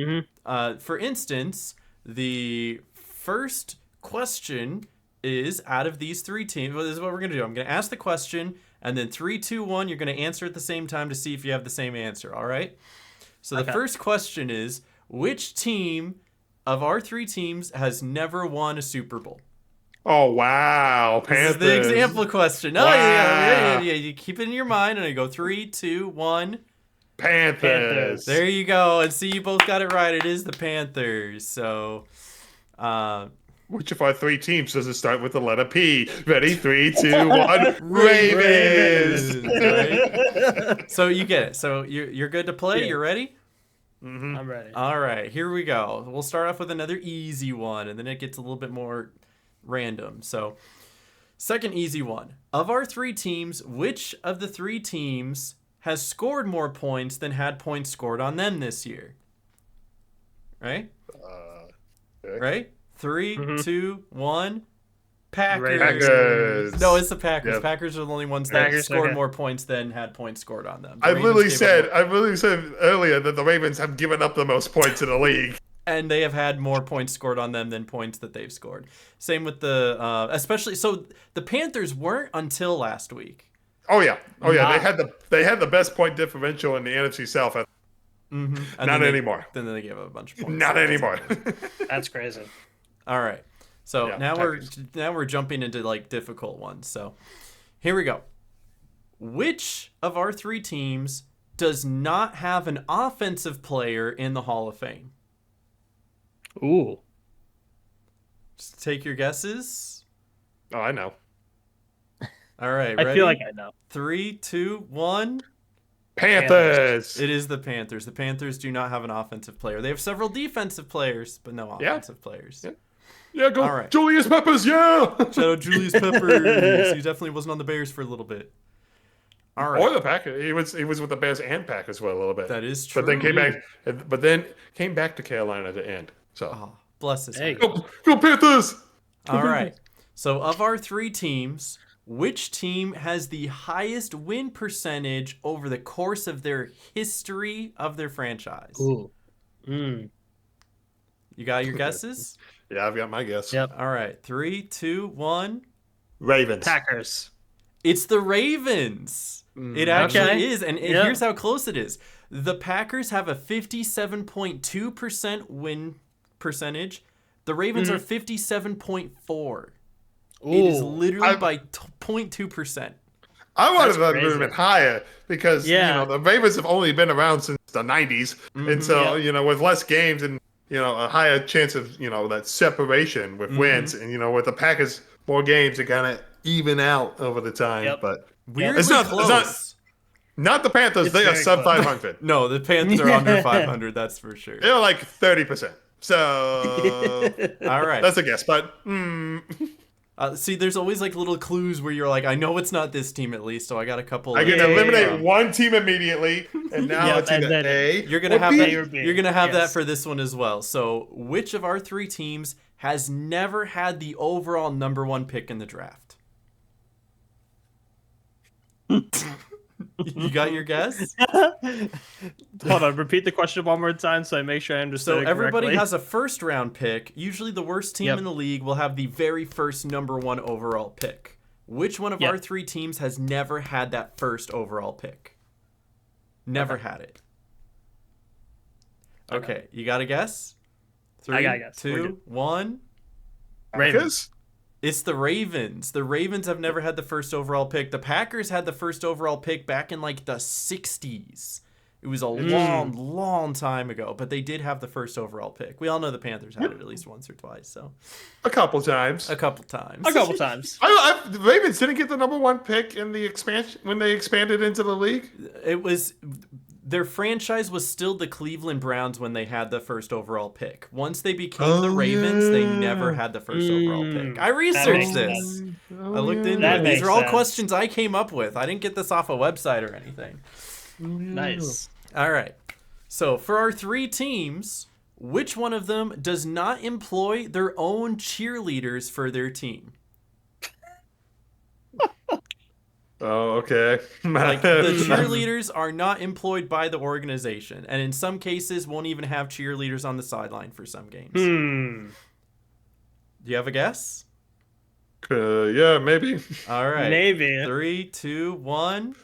for instance, the first question is out of these 3 teams. Well, this is what we're gonna do. I'm gonna ask the question, and then 3, 2, 1. You're gonna answer at the same time to see if you have the same answer. All right. So the first question is, which team of our 3 teams has never won a Super Bowl? Oh, wow. This Panthers. is the example question. Oh, Wow. yeah. You keep it in your mind, and I go 3, 2, 1. Panthers. There you go. And see, you both got it right. It is the Panthers. So, Which of our 3 teams does it start with the letter P? Ready? 3, 2, 1. Ravens. Right? So you get it. So you're good to play. Yeah. You're ready? I'm ready. All right, here we go. We'll start off with another easy one, and then it gets a little bit more random. So, second easy one. Of our 3 teams, which of the 3 teams has scored more points than had points scored on them this year? Right? Okay. Right? 3, 2, 1. Packers. Packers. No, it's the Packers. Yep. Packers are the only ones that Packers, scored okay. more points than had points scored on them. The I Ravens literally gave said earlier that the Ravens have given up the most points in the league. and they have had more points scored on them than points that they've scored. Same with the especially so the Panthers weren't until last week. Oh yeah. Nah. They had the best point differential in the NFC South. And Not then anymore. Then they gave up a bunch of points. Not anymore. That's crazy. All right. So Yeah, now Packers. we're jumping into like difficult ones. So here we go. Which of our 3 teams does not have an offensive player in the Hall of Fame? Ooh. Just take your guesses. Oh, I know. All right. I Ready? feel like I know. 3, 2, 1. Panthers. It is the Panthers. The Panthers do not have an offensive player. They have several defensive players, but no offensive players. Yeah. Yeah, go All right. Julius Peppers, yeah! Shout out Julius Peppers. He definitely wasn't on the Bears for a little bit. All right. Or the Packers. He was with the Bears and Packers for a little bit. That is true. But then came back to Carolina to end. So Oh, bless his Hey. heart. go Panthers! All right. So of our 3 teams, which team has the highest win percentage over the course of their history of their franchise? Ooh. Mm. You got your guesses? Yeah, I've got my guess. Yep. All right. 3, 2, 1. Ravens. Packers. It's the Ravens. It actually Okay. is. And Yeah. here's how close it is. The Packers have a 57.2% win percentage. The Ravens are 57.4. It is literally by 0.2%. I would have crazy. been even higher because the Ravens have only been around since the 90s, and so with less games and a higher chance of that separation with wins, and with the Packers more games to kind of even out over the time. Yep. But Weirdly it's not close. not the Panthers. It's They are very sub close. 500. No, the Panthers are under 500, that's for sure. They're like 30%. So All right. that's a guess, but See, there's always like little clues where you're like, I know it's not this team at least, so I got a couple. I can Yeah, eliminate one team immediately, and now Yep, it's and either then A. You're gonna or have B. that. A or B. You're gonna have that Yes. for this one as well. So, which of our three teams has never had the overall number 1 pick in the draft? You got your guess? Hold on, repeat the question one more time so I make sure I understood So it everybody correctly. has a first round pick. Usually the worst team Yep. in the league will have the very first number 1 overall pick. Which one of Yep. our three teams has never had that first overall pick? Never had it. Okay, you got a guess? 3, I got a guess. We're 2, good. 1. Ravens. It's the Ravens. The Ravens have never had the first overall pick. The Packers had the first overall pick back in like the 60s. It was a long, long time ago, but they did have the first overall pick. We all know the Panthers had it at least once or twice, so A couple times. a couple times. A couple times. The Ravens didn't get the number 1 pick in the expansion when they expanded into the league. It was their franchise was still the Cleveland Browns when they had the first overall pick. Once they became the Ravens, they never had the first overall pick. I researched makes this. sense. I looked into That it. These makes are all sense. questions I came up with. I didn't get this off a website or anything. Nice. All right. So for our three teams, which one of them does not employ their own cheerleaders for their team? Oh, okay. Like the cheerleaders are not employed by the organization, and in some cases won't even have cheerleaders on the sideline for some games. Do you have a guess? Yeah, maybe. All right. Maybe. 3, 2, 1.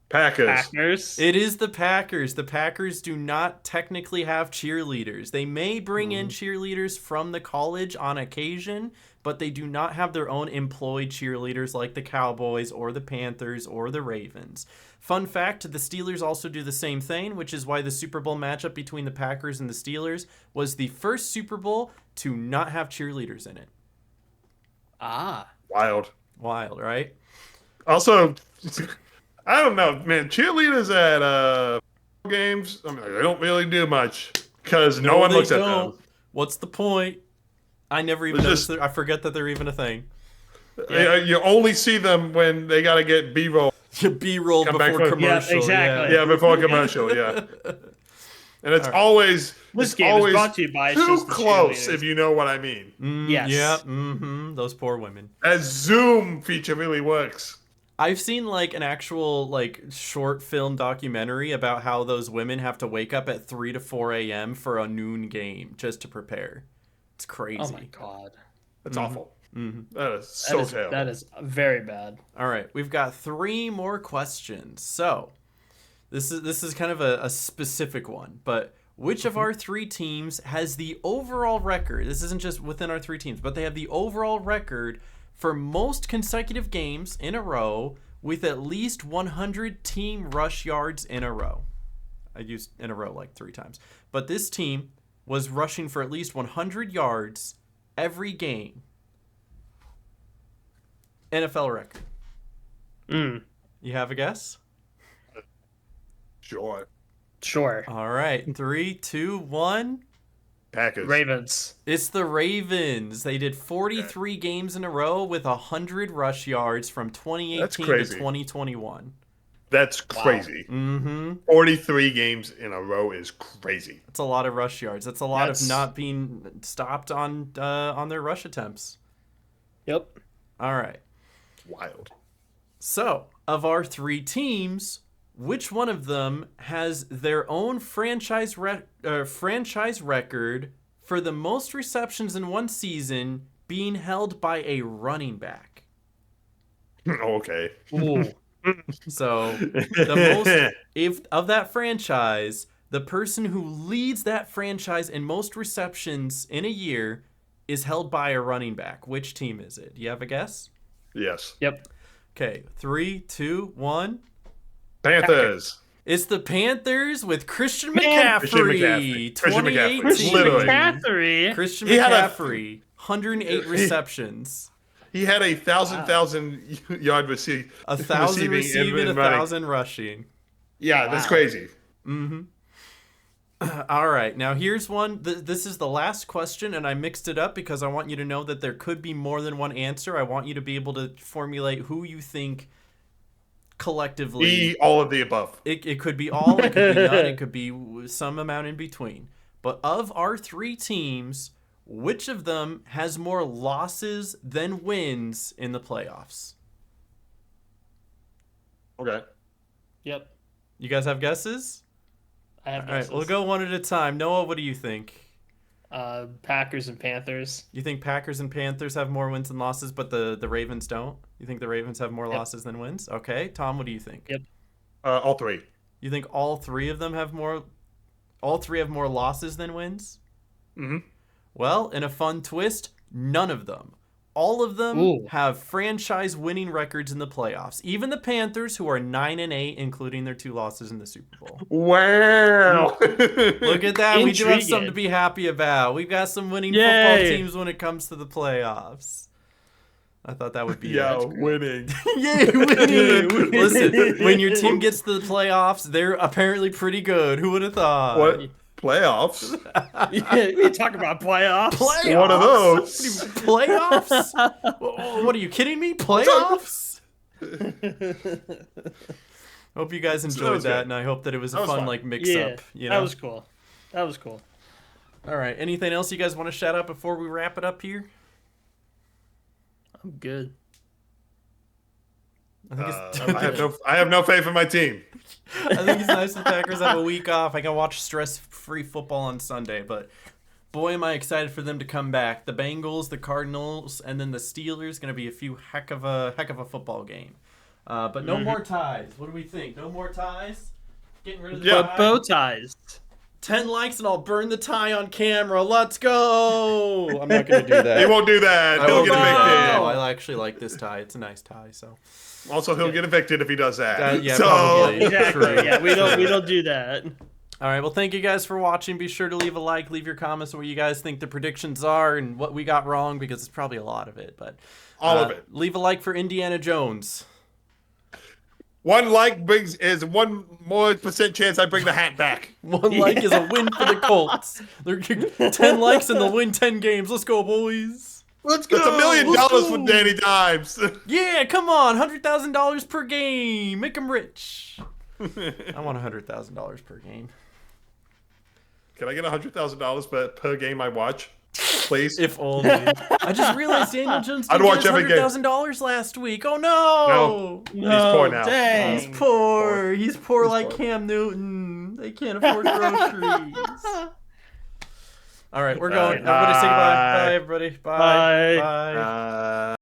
Packers. Packers. It is the Packers. The Packers do not technically have cheerleaders. They may bring in cheerleaders from the college on occasion, but they do not have their own employed cheerleaders like the Cowboys or the Panthers or the Ravens. Fun fact, the Steelers also do the same thing, which is why the Super Bowl matchup between the Packers and the Steelers was the first Super Bowl to not have cheerleaders in it. Ah. Wild. Wild, right? Also, I don't know, man. Cheerleaders at games, I mean, they don't really do much because no one they looks at don't. them. What's the point? I never even It's noticed. just- I forget that they're even a thing. You only see them when they got to get B-roll. B-roll Come back before from- commercial. Yeah, exactly. Yeah, before commercial, yeah. And it's All right. always This it's game always is brought to you by too Just the close, Cheerleaders. if you know what I mean. Yes. Yeah. Those poor women. That Zoom feature really works. I've seen like an actual like short film documentary about how those women have to wake up at 3 to 4 a.m. for a noon game just to prepare. It's crazy. Oh my god. That's awful. That is so terrible. That is very bad. All right, we've got 3 more questions. So this is kind of a specific one, but which of our 3 teams has the overall record? This isn't just within our 3 teams, but they have the overall record for most consecutive games in a row with at least 100 team rush yards in a row. I used in a row like 3 times. But this team was rushing for at least 100 yards every game. NFL record. You have a guess? Sure. Sure. All right. 3, 2, 1. Packers. Ravens. It's the Ravens. They did 43 games in a row with 100 rush yards from 2018 to crazy. 2021. That's crazy. Mm-hmm. 43 games in a row is crazy. That's a lot of rush yards. That's a lot of That's- not being stopped on their rush attempts. Yep. All right. Wild. So, of our 3 teams, which one of them has their own franchise record for the most receptions in one season being held by a running back. Okay. Ooh. So the most of that franchise, the person who leads that franchise in most receptions in a year is held by a running back. Which team is it? Do you have a guess? Yes. Yep. Okay, 3, 2, 1. Panthers. It's the Panthers with Christian Man, McCaffrey. Christian McCaffrey. 2018. Christian Literally. McCaffrey. Christian He had a- McCaffrey, 108 receptions. He had a 1,000 yard receiving. 1,000 receiving, and running. 1,000 rushing. Yeah, that's crazy. All right, now here's one. This is the last question, and I mixed it up because I want you to know that there could be more than one answer. I want you to be able to formulate who you think collectively. All of the above. It could be all, it could be none, it could be some amount in between. But of our three teams, which of them has more losses than wins in the playoffs? Okay. Yep. You guys have guesses? I have All right, guesses. we'll go one at a time. Noah, what do you think? Packers and Panthers. You think Packers and Panthers have more wins than losses, but the Ravens don't? You think the Ravens have more losses than wins? Okay, Tom, what do you think? Yep. All three. You think all three of them have more? All three have more losses than wins? Mm-hmm. Well, in a fun twist, none of them. All of them Ooh. have franchise winning records in the playoffs. Even the Panthers, who are 9-8, including their 2 losses in the Super Bowl. Wow. Look at that. We do have Intriguing. something to be happy about. We've got some winning Yay. football teams when it comes to the playoffs. I thought that would be winning. Yay, winning. Listen, when your team gets to the playoffs, they're apparently pretty good. Who would have thought? What? Playoffs? You talk about playoffs. Playoffs? One of those. Playoffs? What are you kidding me? Playoffs? Hope you guys enjoyed was that, good. and I hope that it was a That was fun fun. like mix Yeah, up. You know? that was cool. That was cool. All right. Anything else you guys want to shout out before we wrap it up here? I'm good. I think, I have no faith in my team. I think it's nice the Packers have a week off. I can watch stress-free football on Sunday, but boy, am I excited for them to come back. The Bengals, the Cardinals, and then the Steelers going to be a few heck of a football game. But no more ties. What do we think? No more ties? Getting rid of the tie? Bow ties. 10 likes and I'll burn the tie on camera. Let's go. I'm not going to do that. He won't do that. I He'll won't get do that. evicted. No, I actually like this tie. It's a nice tie, so. Also, he'll get evicted if he does that. Yeah, so, probably. Exactly. True. Yeah, we don't do that. All right, well, thank you guys for watching. Be sure to leave a like, leave your comments on what you guys think the predictions are and what we got wrong, because it's probably a lot of it. But all of it. Leave a like for Indiana Jones. One like is 1 more percent chance I bring the hat back. 1 like is a win for the Colts. They're 10 likes and they'll win 10 games. Let's go, boys. Let's go. That's $1 million Let's go. for Danny Dimes. Yeah, come on. $100,000 per game. Make them rich. I want $100,000 per game. Can I get $100,000 per game I watch, please? If only. I just realized Daniel Jones I'd didn't watch get every game. $100,000 last week. Oh, no. He's poor now. Dang. He's poor. He's poor like Cam Newton. They can't afford groceries. All right, we're going. Bye. Everybody say goodbye. Bye, everybody. Bye. Bye. Bye.